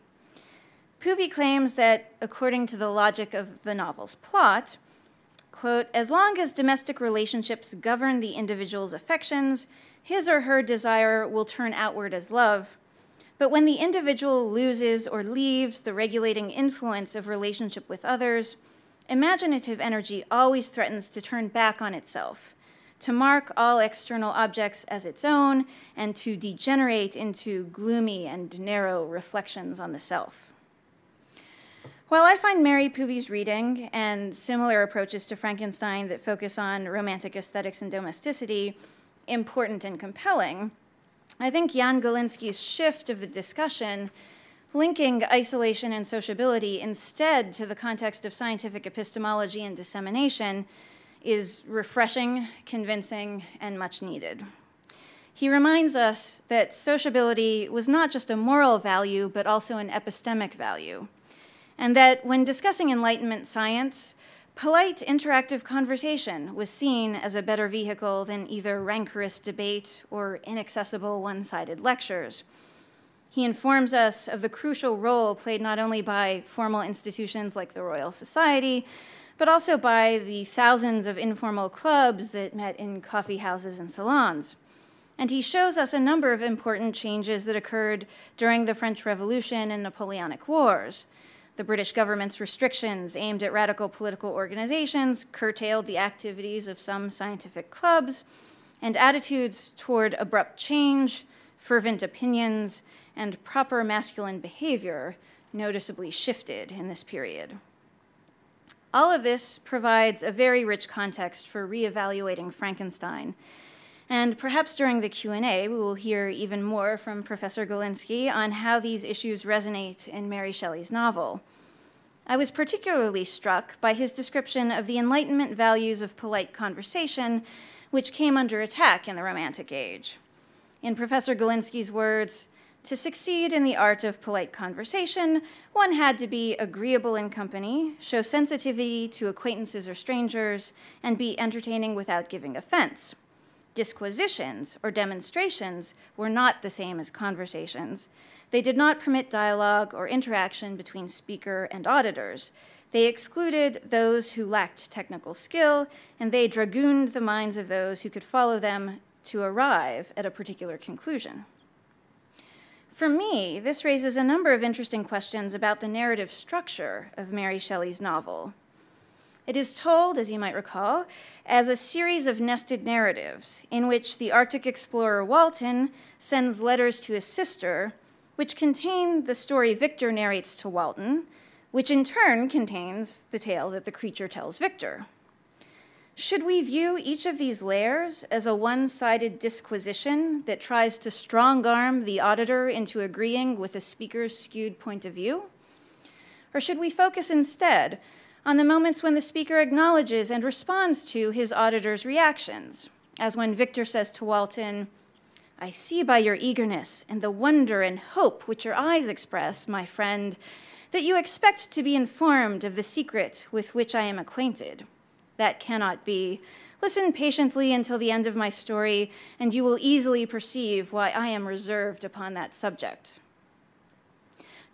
Puvi claims that, according to the logic of the novel's plot, quote, as long as domestic relationships govern the individual's affections, his or her desire will turn outward as love. But when the individual loses or leaves the regulating influence of relationship with others, imaginative energy always threatens to turn back on itself, to mark all external objects as its own, and to degenerate into gloomy and narrow reflections on the self. While I find Mary Puvi's reading and similar approaches to Frankenstein that focus on romantic aesthetics and domesticity important and compelling, I think Jan Golinski's shift of the discussion, linking isolation and sociability instead to the context of scientific epistemology and dissemination, is refreshing, convincing, and much needed. He reminds us that sociability was not just a moral value, but also an epistemic value, and that when discussing Enlightenment science, polite interactive conversation was seen as a better vehicle than either rancorous debate or inaccessible one-sided lectures. He informs us of the crucial role played not only by formal institutions like the Royal Society, but also by the thousands of informal clubs that met in coffee houses and salons. And he shows us a number of important changes that occurred during the French Revolution and Napoleonic Wars. The British government's restrictions aimed at radical political organizations curtailed the activities of some scientific clubs, and attitudes toward abrupt change, fervent opinions, and proper masculine behavior noticeably shifted in this period. All of this provides a very rich context for reevaluating Frankenstein. And perhaps during the Q&A, we will hear even more from Professor Golinski on how these issues resonate in Mary Shelley's novel. I was particularly struck by his description of the Enlightenment values of polite conversation, which came under attack in the Romantic Age. In Professor Golinski's words, to succeed in the art of polite conversation, one had to be agreeable in company, show sensitivity to acquaintances or strangers, and be entertaining without giving offense. Disquisitions, or demonstrations, were not the same as conversations. They did not permit dialogue or interaction between speaker and auditors. They excluded those who lacked technical skill, and they dragooned the minds of those who could follow them to arrive at a particular conclusion. For me, this raises a number of interesting questions about the narrative structure of Mary Shelley's novel. It is told, as you might recall, as a series of nested narratives in which the Arctic explorer Walton sends letters to his sister, which contain the story Victor narrates to Walton, which in turn contains the tale that the creature tells Victor. Should we view each of these layers as a one-sided disquisition that tries to strong-arm the auditor into agreeing with the speaker's skewed point of view? Or should we focus instead on the moments when the speaker acknowledges and responds to his auditor's reactions, as when Victor says to Walton, I see by your eagerness and the wonder and hope which your eyes express, my friend, that you expect to be informed of the secret with which I am acquainted. That cannot be. Listen patiently until the end of my story, and you will easily perceive why I am reserved upon that subject.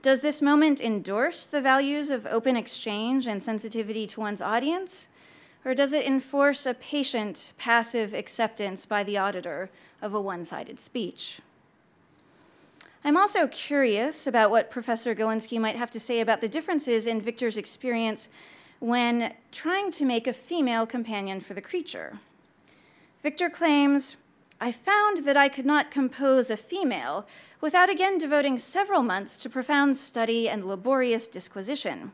Does this moment endorse the values of open exchange and sensitivity to one's audience? Or does it enforce a patient, passive acceptance by the auditor of a one-sided speech? I'm also curious about what Professor Golinski might have to say about the differences in Victor's experience when trying to make a female companion for the creature. Victor claims, I found that I could not compose a female without again devoting several months to profound study and laborious disquisition.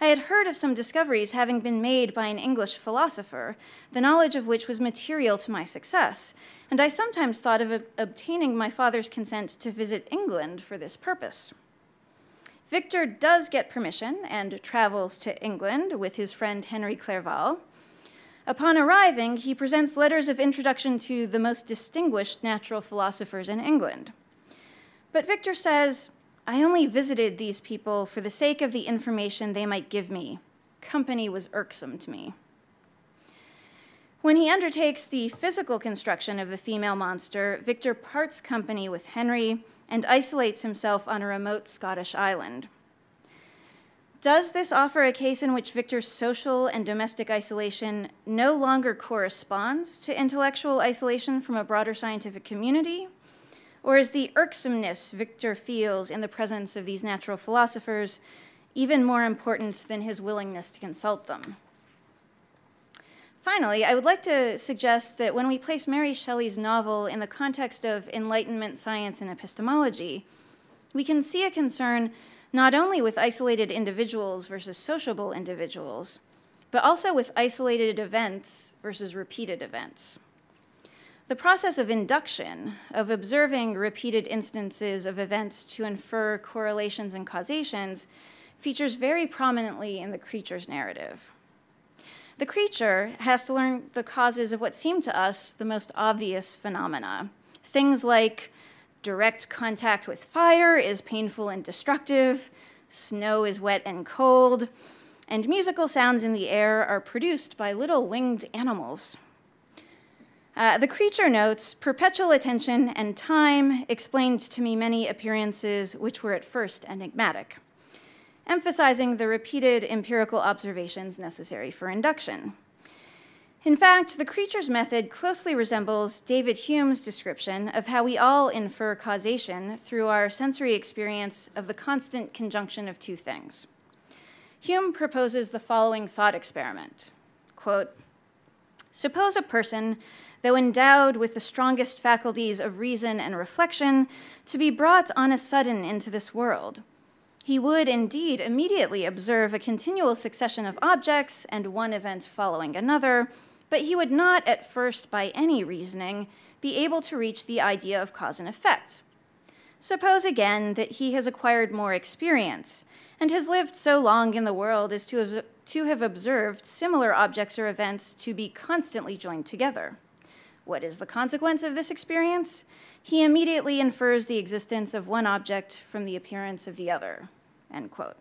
I had heard of some discoveries having been made by an English philosopher, the knowledge of which was material to my success, and I sometimes thought of obtaining my father's consent to visit England for this purpose. Victor does get permission and travels to England with his friend Henry Clerval. Upon arriving, he presents letters of introduction to the most distinguished natural philosophers in England. But Victor says, I only visited these people for the sake of the information they might give me. Company was irksome to me. When he undertakes the physical construction of the female monster, Victor parts company with Henry and isolates himself on a remote Scottish island. Does this offer a case in which Victor's social and domestic isolation no longer corresponds to intellectual isolation from a broader scientific community? Or is the irksomeness Victor feels in the presence of these natural philosophers even more important than his willingness to consult them? Finally, I would like to suggest that when we place Mary Shelley's novel in the context of Enlightenment science and epistemology, we can see a concern not only with isolated individuals versus sociable individuals, but also with isolated events versus repeated events. The process of induction, of observing repeated instances of events to infer correlations and causations, features very prominently in the creature's narrative. The creature has to learn the causes of what seem to us the most obvious phenomena. Things like direct contact with fire is painful and destructive, snow is wet and cold, and musical sounds in the air are produced by little winged animals. The creature notes perpetual attention and time explained to me many appearances which were at first enigmatic, emphasizing the repeated empirical observations necessary for induction. In fact, the creature's method closely resembles David Hume's description of how we all infer causation through our sensory experience of the constant conjunction of two things. Hume proposes the following thought experiment. Quote, suppose a person, though endowed with the strongest faculties of reason and reflection, to be brought on a sudden into this world. He would indeed immediately observe a continual succession of objects and one event following another, but he would not at first, by any reasoning, be able to reach the idea of cause and effect. Suppose again that he has acquired more experience and has lived so long in the world as to have observed similar objects or events to be constantly joined together. What is the consequence of this experience? He immediately infers the existence of one object from the appearance of the other, end quote.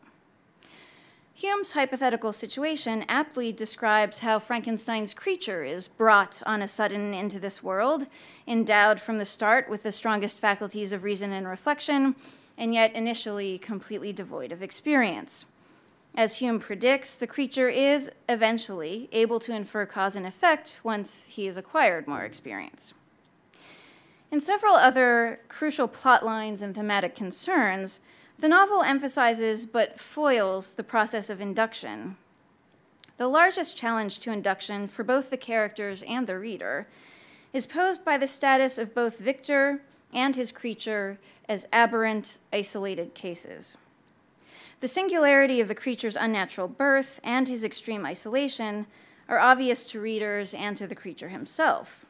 Hume's hypothetical situation aptly describes how Frankenstein's creature is brought on a sudden into this world, endowed from the start with the strongest faculties of reason and reflection, and yet initially completely devoid of experience. As Hume predicts, the creature is eventually able to infer cause and effect once he has acquired more experience. In several other crucial plot lines and thematic concerns, the novel emphasizes but foils the process of induction. The largest challenge to induction for both the characters and the reader is posed by the status of both Victor and his creature as aberrant, isolated cases. The singularity of the creature's unnatural birth and his extreme isolation are obvious to readers and to the creature himself.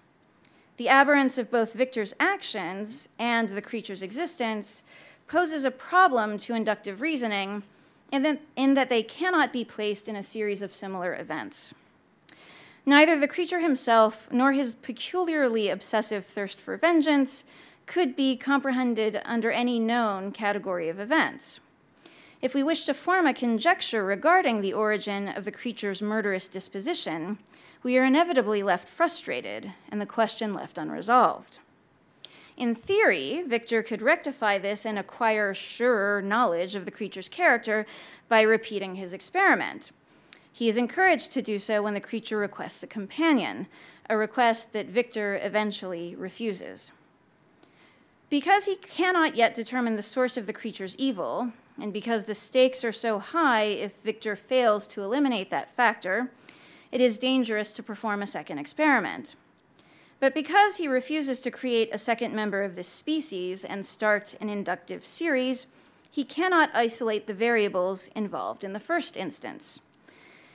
The aberrance of both Victor's actions and the creature's existence poses a problem to inductive reasoning in that they cannot be placed in a series of similar events. Neither the creature himself nor his peculiarly obsessive thirst for vengeance could be comprehended under any known category of events. If we wish to form a conjecture regarding the origin of the creature's murderous disposition, we are inevitably left frustrated and the question left unresolved. In theory, Victor could rectify this and acquire surer knowledge of the creature's character by repeating his experiment. He is encouraged to do so when the creature requests a companion, a request that Victor eventually refuses. Because he cannot yet determine the source of the creature's evil, and because the stakes are so high if Victor fails to eliminate that factor, it is dangerous to perform a second experiment. But because he refuses to create a second member of this species and start an inductive series, he cannot isolate the variables involved in the first instance.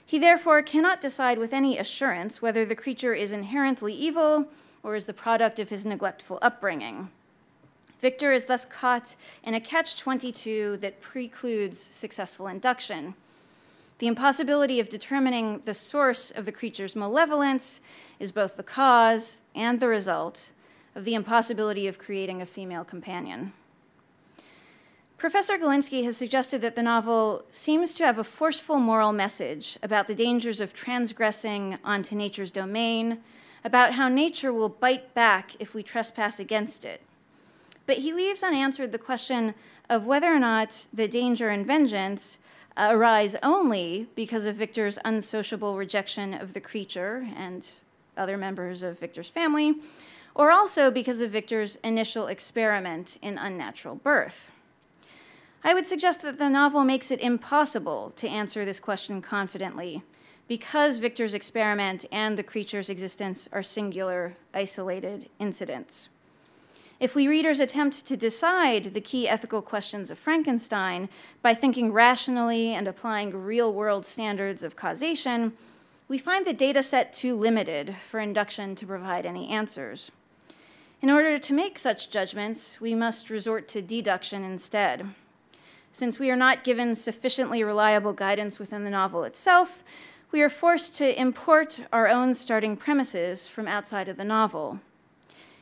He therefore cannot decide with any assurance whether the creature is inherently evil or is the product of his neglectful upbringing. Victor is thus caught in a catch-22 that precludes successful induction. The impossibility of determining the source of the creature's malevolence is both the cause and the result of the impossibility of creating a female companion. Professor Golinski has suggested that the novel seems to have a forceful moral message about the dangers of transgressing onto nature's domain, about how nature will bite back if we trespass against it. But he leaves unanswered the question of whether or not the danger and vengeance arise only because of Victor's unsociable rejection of the creature and other members of Victor's family, or also because of Victor's initial experiment in unnatural birth. I would suggest that the novel makes it impossible to answer this question confidently, because Victor's experiment and the creature's existence are singular, isolated incidents. If we readers attempt to decide the key ethical questions of Frankenstein by thinking rationally and applying real-world standards of causation, we find the data set too limited for induction to provide any answers. In order to make such judgments, we must resort to deduction instead. Since we are not given sufficiently reliable guidance within the novel itself, we are forced to import our own starting premises from outside of the novel.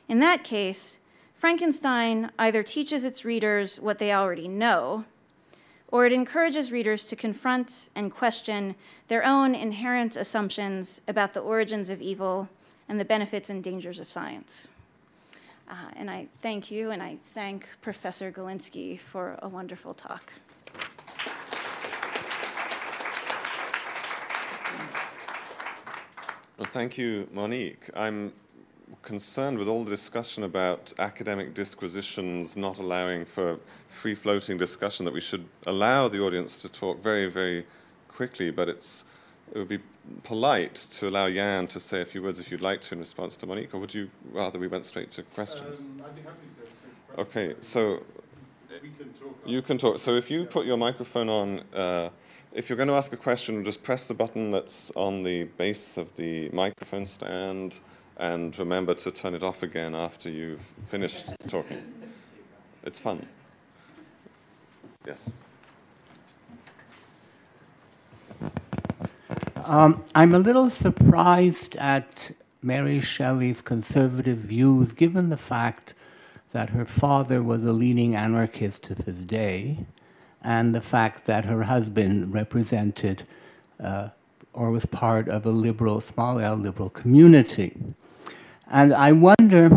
In that case, Frankenstein either teaches its readers what they already know, or it encourages readers to confront and question their own inherent assumptions about the origins of evil and the benefits and dangers of science. And I thank you, and I thank Professor Golinski for a wonderful talk. Well, thank you, Monique. I'm concerned with all the discussion about academic disquisitions not allowing for free-floating discussion, that we should allow the audience to talk very, very quickly, but it would be polite to allow Jan to say a few words if you'd like to in response to Monique, or would you rather we went straight to questions? I'd be happy to go straight to questions. Okay, so We can talk. you can talk. So if you put your microphone on, if you're going to ask a question, just press the button that's on the base of the microphone stand, and remember to turn it off again after you've finished talking. It's fun. Yes. I'm a little surprised at Mary Shelley's conservative views, given the fact that her father was a leading anarchist of his day, and the fact that her husband represented or was part of a liberal, small L liberal community. And I wonder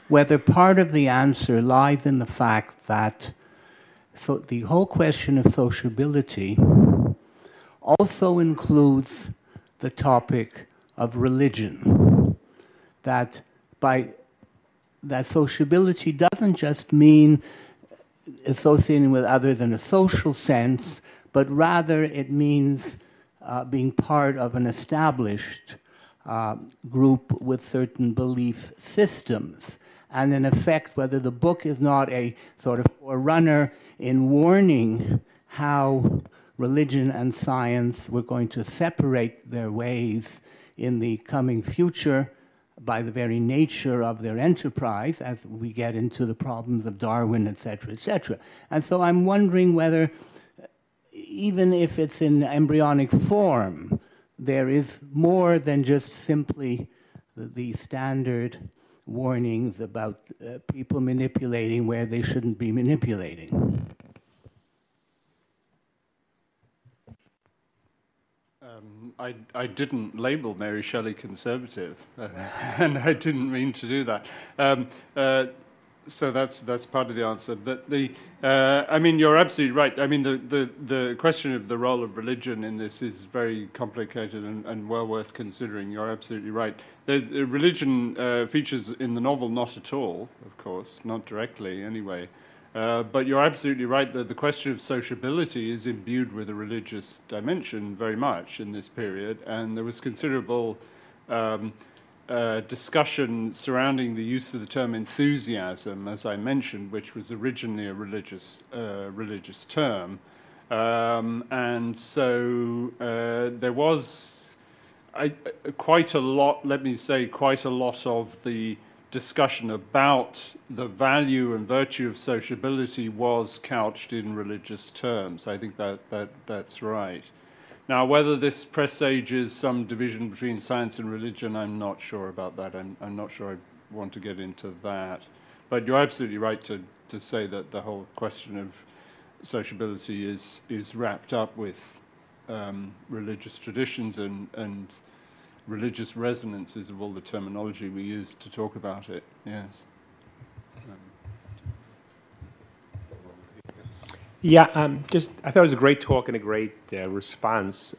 whether part of the answer lies in the fact that the whole question of sociability also includes the topic of religion. That sociability doesn't just mean associating with others in a social sense, but rather it means being part of an established group with certain belief systems. And in effect, whether the book is not a sort of forerunner in warning how religion and science were going to separate their ways in the coming future by the very nature of their enterprise as we get into the problems of Darwin, et cetera, et cetera. And so I'm wondering whether, even if it's in embryonic form, there is more than just simply the standard warnings about people manipulating where they shouldn't be manipulating. I didn't label Mary Shelley conservative, and I didn't mean to do that. So that's part of the answer. But I mean, you're absolutely right. I mean, the question of the role of religion in this is very complicated and well worth considering. You're absolutely right. Religion features in the novel not at all, of course, not directly anyway. But you're absolutely right that the question of sociability is imbued with a religious dimension very much in this period, and there was considerable discussion surrounding the use of the term enthusiasm, as I mentioned, which was originally a religious term. And so there was quite a lot, let me say, quite a lot of the discussion about the value and virtue of sociability was couched in religious terms. I think that's right. Now, whether this presages some division between science and religion, I'm not sure about that. I'm not sure I want to get into that. But you're absolutely right to say that the whole question sociability is wrapped up with religious traditions and religious resonances of all the terminology we use to talk about it. Yes. Yeah, I thought it was a great talk and a great response.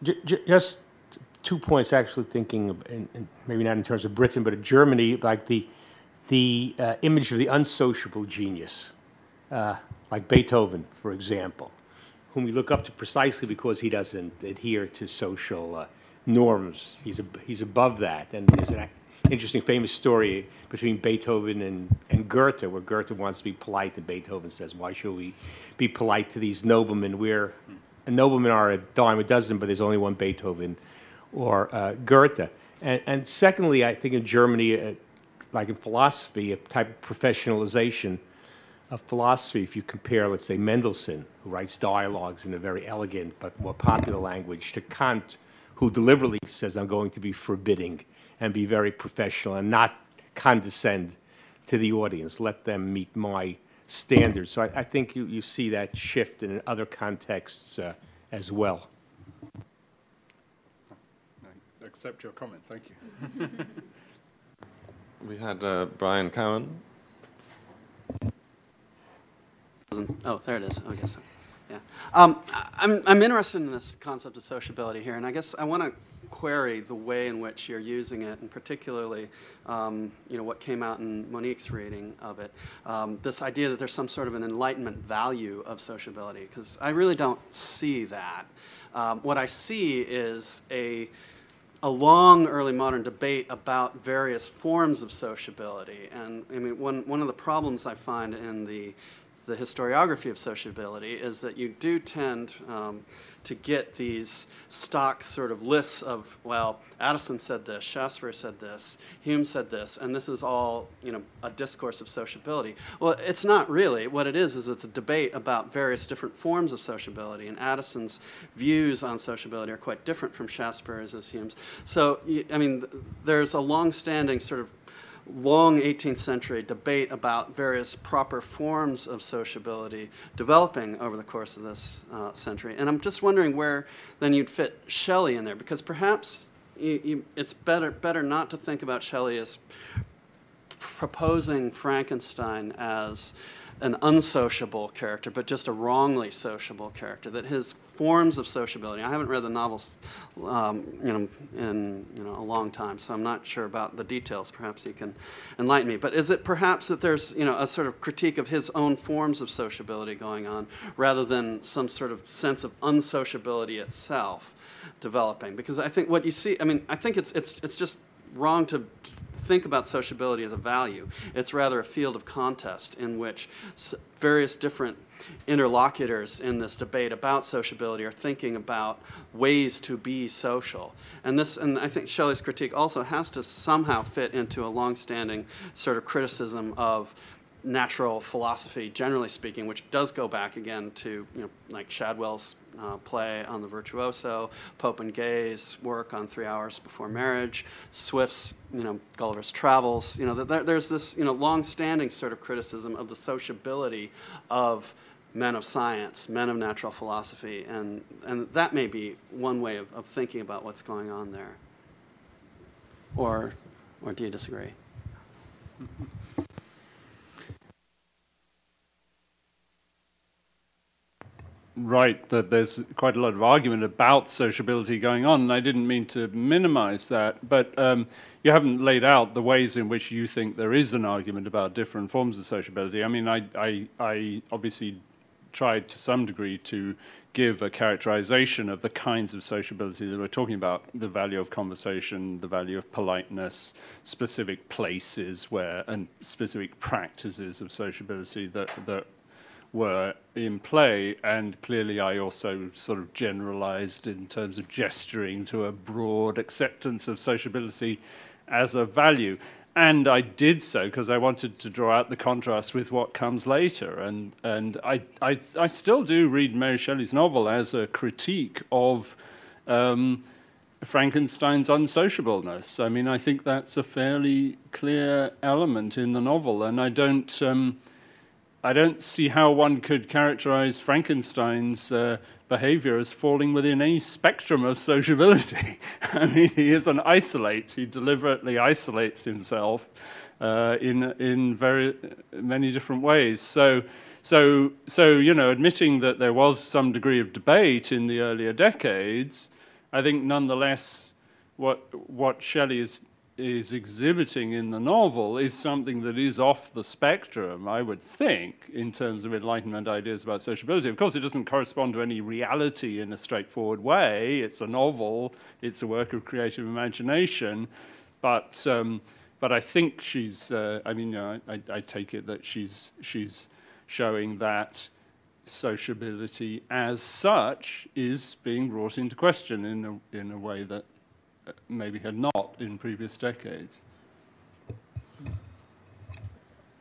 Just 2 points, actually thinking, maybe not in terms of Britain, but of Germany, like the image of the unsociable genius, like Beethoven, for example, whom we look up to precisely because he doesn't adhere to social norms. He's above that, and there's an interesting famous story between Beethoven and Goethe, where Goethe wants to be polite, and Beethoven says, "Why should we be polite to these noblemen? Noblemen are a dime a dozen, but there's only one Beethoven or Goethe." And secondly, I think in Germany, like in philosophy, a type of professionalization of philosophy, if you compare, let's say, Mendelssohn, who writes dialogues in a very elegant but more popular language, to Kant, who deliberately says, "I'm going to be forbidding and be very professional and not condescend to the audience. Let them meet my standards." So I think you see that shift in other contexts as well. I accept your comment. Thank you. We had Brian Cowan. Oh, there it is. Oh, I guess so. Yeah. I'm interested in this concept of sociability here, and I guess I want to query the way in which you're using it, and particularly, what came out in Monique's reading of it. This idea that there's some sort of an Enlightenment value of sociability, because I really don't see that. What I see is a long early modern debate about various forms of sociability, and I mean, one of the problems I find in the historiography of sociability is that you do tend to get these stock sort of lists of, well, Addison said this, Shakespeare said this, Hume said this, and this is all, a discourse of sociability. Well, it's not really. What it is it's a debate about various different forms of sociability, and Addison's views on sociability are quite different from Shakespeare's as Hume's. So, I mean, there's a long-standing sort of long 18th century debate about various proper forms of sociability developing over the course of this century. And I'm just wondering where then you'd fit Shelley in there, because perhaps it's better not to think about Shelley as proposing Frankenstein as an unsociable character, but just a wrongly sociable character, that his forms of sociability, I haven't read the novels in a long time, so I'm not sure about the details. Perhaps you can enlighten me. But is it perhaps that there's a sort of critique of his own forms of sociability going on, rather than some sort of sense of unsociability itself developing? Because I think what you see, I think it's just wrong to think about sociability as a value. It's rather a field of contest in which various different interlocutors in this debate about sociability are thinking about ways to be social. And I think Shelley's critique also has to somehow fit into a long-standing sort of criticism of natural philosophy, generally speaking, which does go back again to like Shadwell's play on the Virtuoso, Pope and Gay's work on 3 Hours Before Marriage, Swift's Gulliver's Travels. There's this long-standing sort of criticism of the sociability of men of science, men of natural philosophy, and that may be one way of thinking about what's going on there. Or do you disagree? Right, that there's quite a lot of argument about sociability going on, and I didn't mean to minimize that, but you haven't laid out the ways in which you think there is an argument about different forms of sociability. I mean, I obviously tried to some degree to give a characterization of the kinds of sociability that we're talking about, the value of conversation, the value of politeness, specific places and specific practices of sociability that were in play, and clearly I also sort of generalized in terms of gesturing to a broad acceptance of sociability as a value. And I did so because I wanted to draw out the contrast with what comes later. And I still do read Mary Shelley's novel as a critique of Frankenstein's unsociableness. I mean, I think that's a fairly clear element in the novel, and I don't... I don't see how one could characterize Frankenstein's behavior as falling within any spectrum of sociability. I mean, he is an isolate. He deliberately isolates himself in very many different ways. So, you know, admitting that there was some degree of debate in the earlier decades, I think nonetheless what Shelley is exhibiting in the novel is something that is off the spectrum, I would think, in terms of Enlightenment ideas about sociability. Of course, it doesn't correspond to any reality in a straightforward way. It's a novel. It's a work of creative imagination. But I think she's, I mean, you know, I take it that she's showing that sociability as such is being brought into question in a way that maybe had not in previous decades.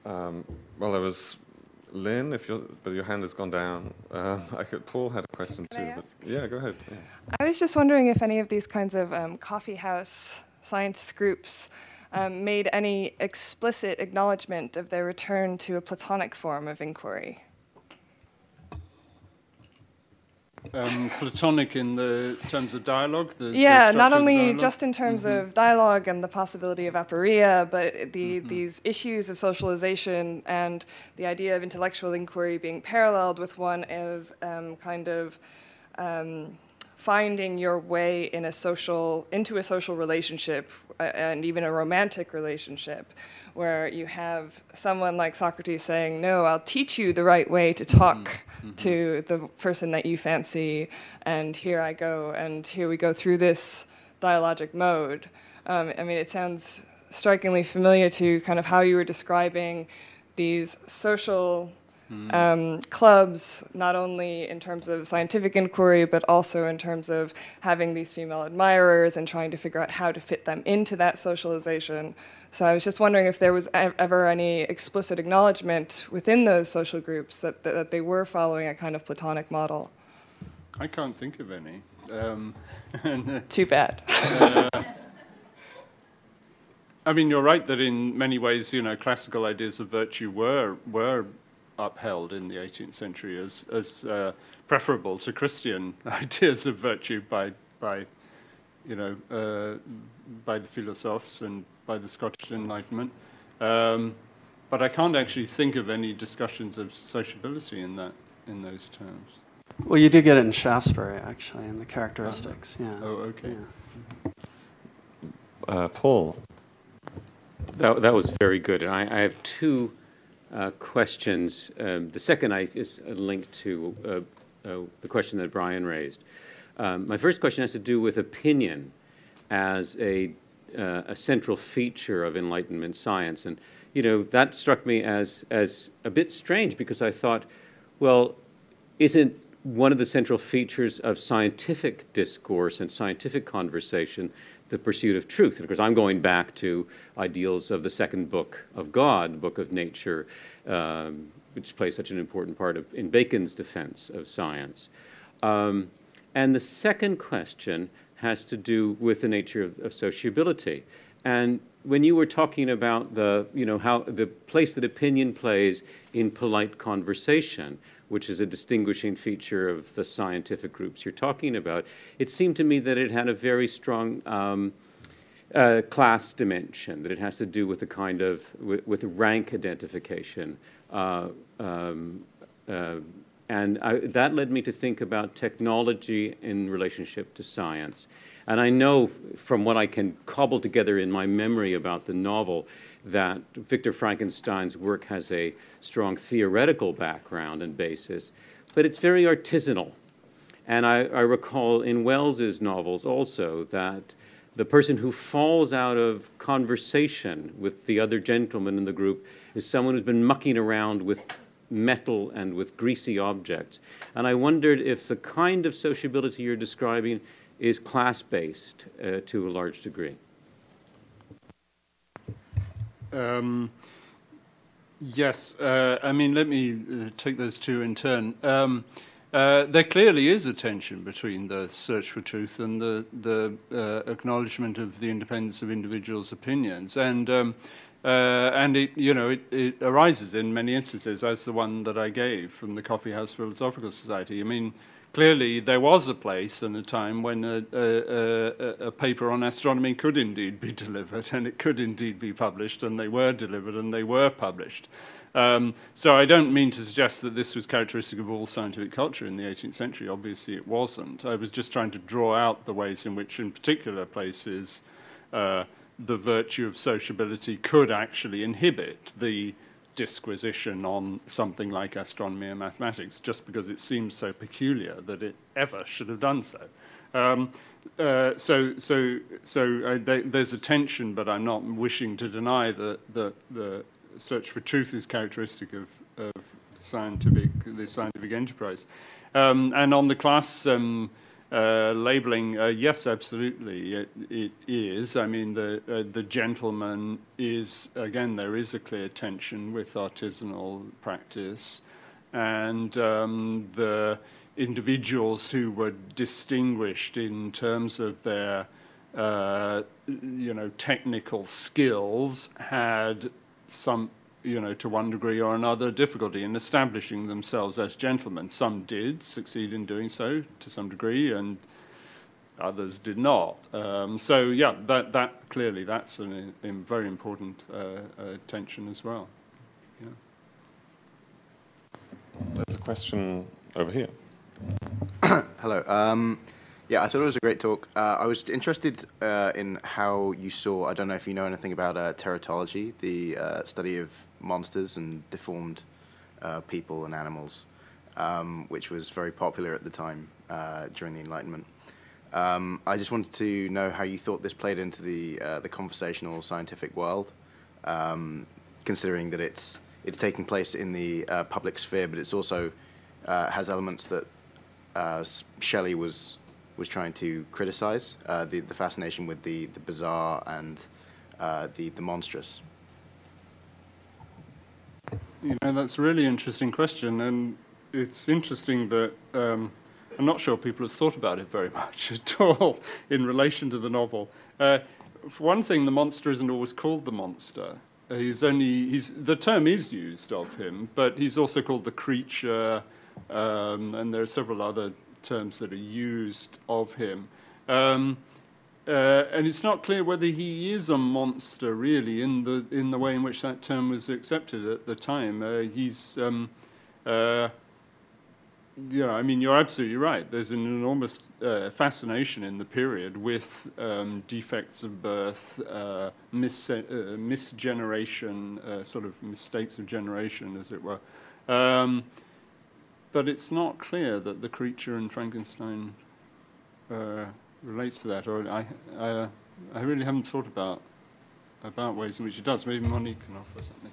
Well, there was Lynn, but your hand has gone down. Paul had a question too. But yeah, go ahead. Yeah. I was just wondering if any of these kinds of coffee house science groups made any explicit acknowledgement of their return to a Platonic form of inquiry. Platonic in the terms of dialogue? Yeah, not only just in terms of dialogue and the possibility of aporia, but these issues of socialization and the idea of intellectual inquiry being paralleled with one of finding your way into a social relationship and even a romantic relationship, where you have someone like Socrates saying, no, I'll teach you the right way to talk to the person that you fancy, and here I go, and here we go through this dialogic mode. I mean, it sounds strikingly familiar to kind of how you were describing these social clubs, not only in terms of scientific inquiry, but also in terms of having these female admirers and trying to figure out how to fit them into that socialization. So I was just wondering if there was ever any explicit acknowledgement within those social groups that they were following a kind of Platonic model. I can't think of any. Too bad. I mean, you're right that in many ways, you know, classical ideas of virtue were upheld in the 18th century as preferable to Christian ideas of virtue by the philosophers and by the Scottish Enlightenment. But I can't actually think of any discussions of sociability in those terms. Well, you do get it in Shaftesbury, actually, in the characteristics. Yeah. Oh, okay. Yeah. Paul. That was very good. And I have two questions. The second is linked to the question that Brian raised. My first question has to do with opinion as a central feature of Enlightenment science. And, you know, that struck me as a bit strange, because I thought, well, isn't one of the central features of scientific discourse and scientific conversation the pursuit of truth? And of course, I'm going back to ideals of the second book of God, the book of nature, which plays such an important part in Bacon's defense of science. And the second question has to do with the nature of sociability. And when you were talking about how the place that opinion plays in polite conversation, which is a distinguishing feature of the scientific groups you're talking about, it seemed to me that it had a very strong class dimension, that it has to do with the kind of, with rank identification. And that led me to think about technology in relationship to science. And I know from what I can cobble together in my memory about the novel that Victor Frankenstein's work has a strong theoretical background and basis, but it's very artisanal. And I recall in Wells's novels also that the person who falls out of conversation with the other gentlemen in the group is someone who's been mucking around with metal and with greasy objects. And I wondered if the kind of sociability you're describing is class-based to a large degree. Yes, I mean, let me take those two in turn. There clearly is a tension between the search for truth and the acknowledgement of the independence of individuals' opinions. And And it arises in many instances, as the one that I gave from the Coffee House Philosophical Society. I mean, clearly there was a place and a time when a paper on astronomy could indeed be delivered, and it could indeed be published, and they were delivered and they were published. So I don't mean to suggest that this was characteristic of all scientific culture in the 18th century. Obviously it wasn't. I was just trying to draw out the ways in which, in particular places, the virtue of sociability could actually inhibit the disquisition on something like astronomy and mathematics, just because it seems so peculiar that it ever should have done so. There's a tension, but I'm not wishing to deny that the search for truth is characteristic of the scientific enterprise. And on the class labeling, yes, absolutely, it is. I mean, the gentleman is, again, there is a clear tension with artisanal practice, and the individuals who were distinguished in terms of their, technical skills had some, to one degree or another, difficulty in establishing themselves as gentlemen. Some did succeed in doing so to some degree, and others did not. So yeah, that clearly that's a very important tension as well. Yeah. There's a question over here. Hello. Yeah, I thought it was a great talk. I was interested in how you saw, I don't know if you know anything about teratology, the study of monsters and deformed people and animals, which was very popular at the time during the Enlightenment. I just wanted to know how you thought this played into the conversational scientific world, considering that it's taking place in the public sphere, but it's also has elements that Shelley was trying to criticize, the fascination with the bizarre and the monstrous. That's a really interesting question, and it's interesting that I'm not sure people have thought about it very much at all in relation to the novel. For one thing, the monster isn't always called the monster. The term is used of him, but he's also called the creature, and there are several other terms that are used of him. And it's not clear whether he is a monster, really, in the way in which that term was accepted at the time. I mean, you're absolutely right. There's an enormous fascination in the period with defects of birth, misgeneration, sort of mistakes of generation, as it were. But it's not clear that the creature in Frankenstein relates to that, or I really haven't thought about ways in which it does. Maybe Monique can offer something.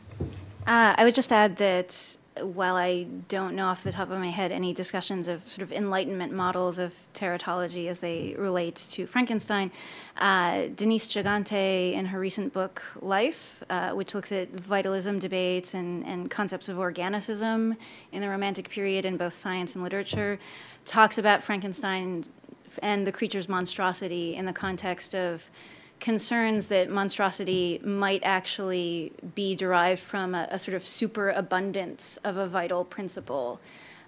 I would just add that while I don't know off the top of my head any discussions of sort of Enlightenment models of teratology as they relate to Frankenstein, Denise Gigante, in her recent book, Life, which looks at vitalism debates and concepts of organicism in the Romantic period in both science and literature, talks about Frankenstein and the creature's monstrosity in the context of concerns that monstrosity might actually be derived from a sort of superabundance of a vital principle,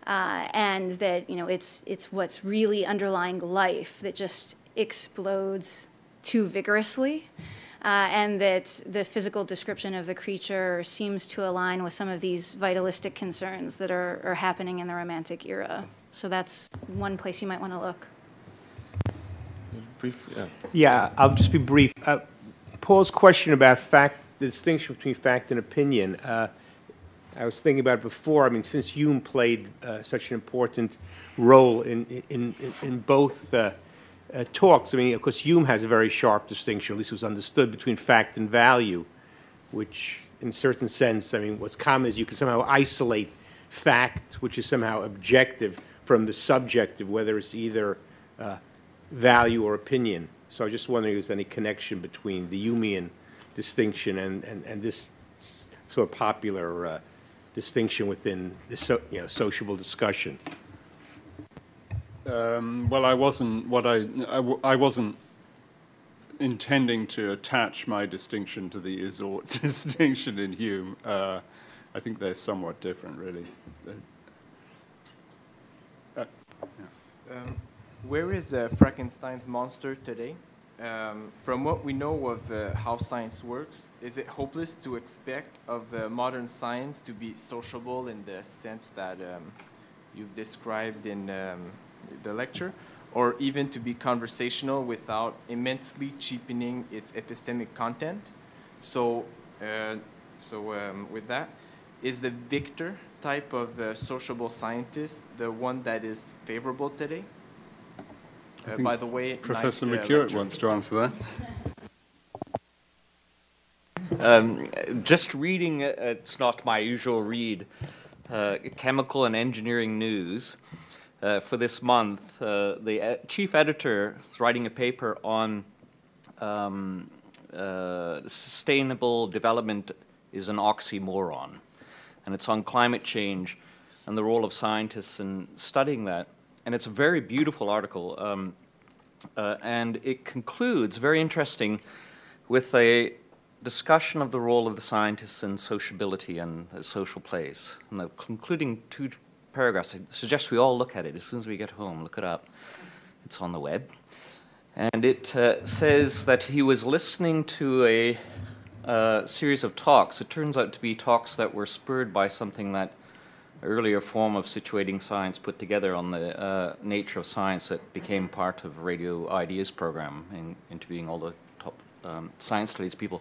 and that it's what's really underlying life that just explodes too vigorously, and that the physical description of the creature seems to align with some of these vitalistic concerns that are happening in the Romantic era. So that's one place you might want to look. Brief, yeah. Yeah, I'll just be brief. Paul's question about the distinction between fact and opinion, I was thinking about it before. I mean, since Hume played such an important role in both talks, I mean, of course, Hume has a very sharp distinction, at least it was understood, between fact and value, which in a certain sense, I mean, what's common is you can somehow isolate fact, which is somehow objective, from the subjective, whether it's either value or opinion. So I was just wondering if there's any connection between the Humean distinction and this sort of popular distinction within the sociable discussion. Well, I wasn't intending to attach my distinction to the is-ought distinction in Hume. I think they're somewhat different, really. Where is Frankenstein's monster today? From what we know of how science works, is it hopeless to expect of modern science to be sociable in the sense that you've described in the lecture, or even to be conversational without immensely cheapening its epistemic content? So, with that, is the victor type of sociable scientist the one that is favorable today? By the way, Professor nice, McGill wants to answer that. Just reading, it's not my usual read, Chemical and Engineering News. For this month, the chief editor is writing a paper on sustainable development is an oxymoron. And it's on climate change and the role of scientists in studying that. And it's a very beautiful article, and it concludes, very interesting, with a discussion of the role of the scientists in sociability and a social place. And the concluding 2 paragraphs, I suggest we all look at it as soon as we get home, look it up. It's on the web. And it says that he was listening to a series of talks. It turns out to be talks that were spurred by something that earlier form of situating science put together on the nature of science that became part of Radio Ideas program, in interviewing all the top science studies people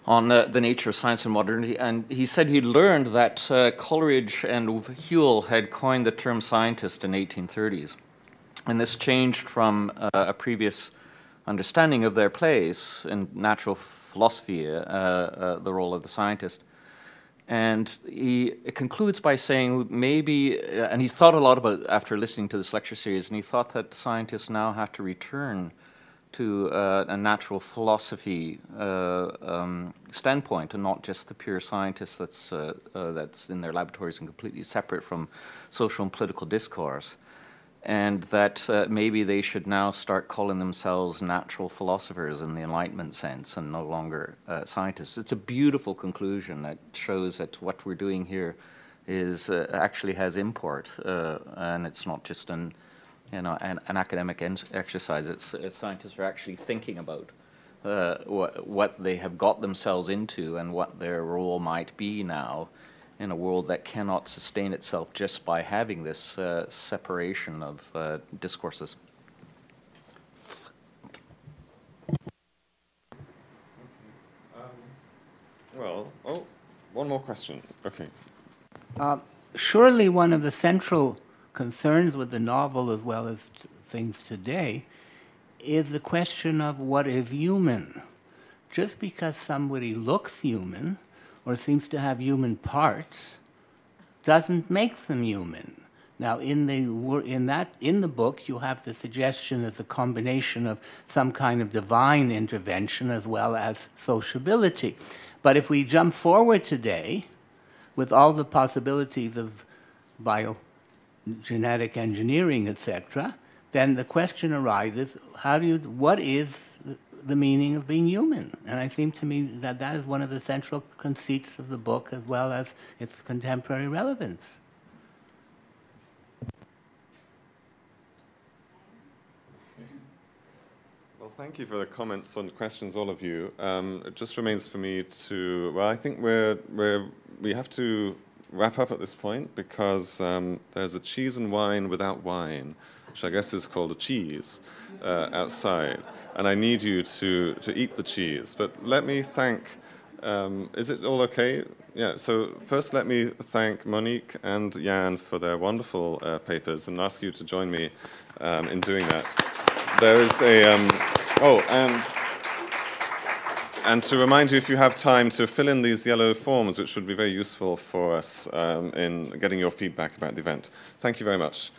on the nature of science and modernity. And he said he'd learned that Coleridge and Hume had coined the term scientist in the 1830s. And this changed from a previous understanding of their place in natural philosophy, the role of the scientist. And he concludes by saying maybe, and he's thought a lot about after listening to this lecture series, and he thought that scientists now have to return to a natural philosophy standpoint, and not just the pure scientist that's in their laboratories and completely separate from social and political discourse. And that maybe they should now start calling themselves natural philosophers in the Enlightenment sense and no longer scientists. It's a beautiful conclusion that shows that what we're doing here is actually has import, and it's not just an academic exercise. It's scientists are actually thinking about what they have got themselves into and what their role might be now in a world that cannot sustain itself just by having this separation of discourses. One more question. Okay. Surely one of the central concerns with the novel, as well as things today, is the question of what is human. Just because somebody looks human or seems to have human parts doesn't make them human. Now, in the book, you have the suggestion as a combination of some kind of divine intervention as well as sociability. But if we jump forward today, with all the possibilities of biogenetic engineering, etc., then the question arises: what is the meaning of being human? And I think to me that that is one of the central conceits of the book, as well as its contemporary relevance. Well, thank you for the comments and questions, all of you. It just remains for me to, well, I think we have to wrap up at this point, because there's a cheese and wine without wine, which I guess is called a cheese, outside. And I need you to eat the cheese. But let me thank, is it all okay? Yeah, so first let me thank Monique and Jan for their wonderful papers, and ask you to join me in doing that. There is a, and to remind you, if you have time, to fill in these yellow forms, which would be very useful for us in getting your feedback about the event. Thank you very much.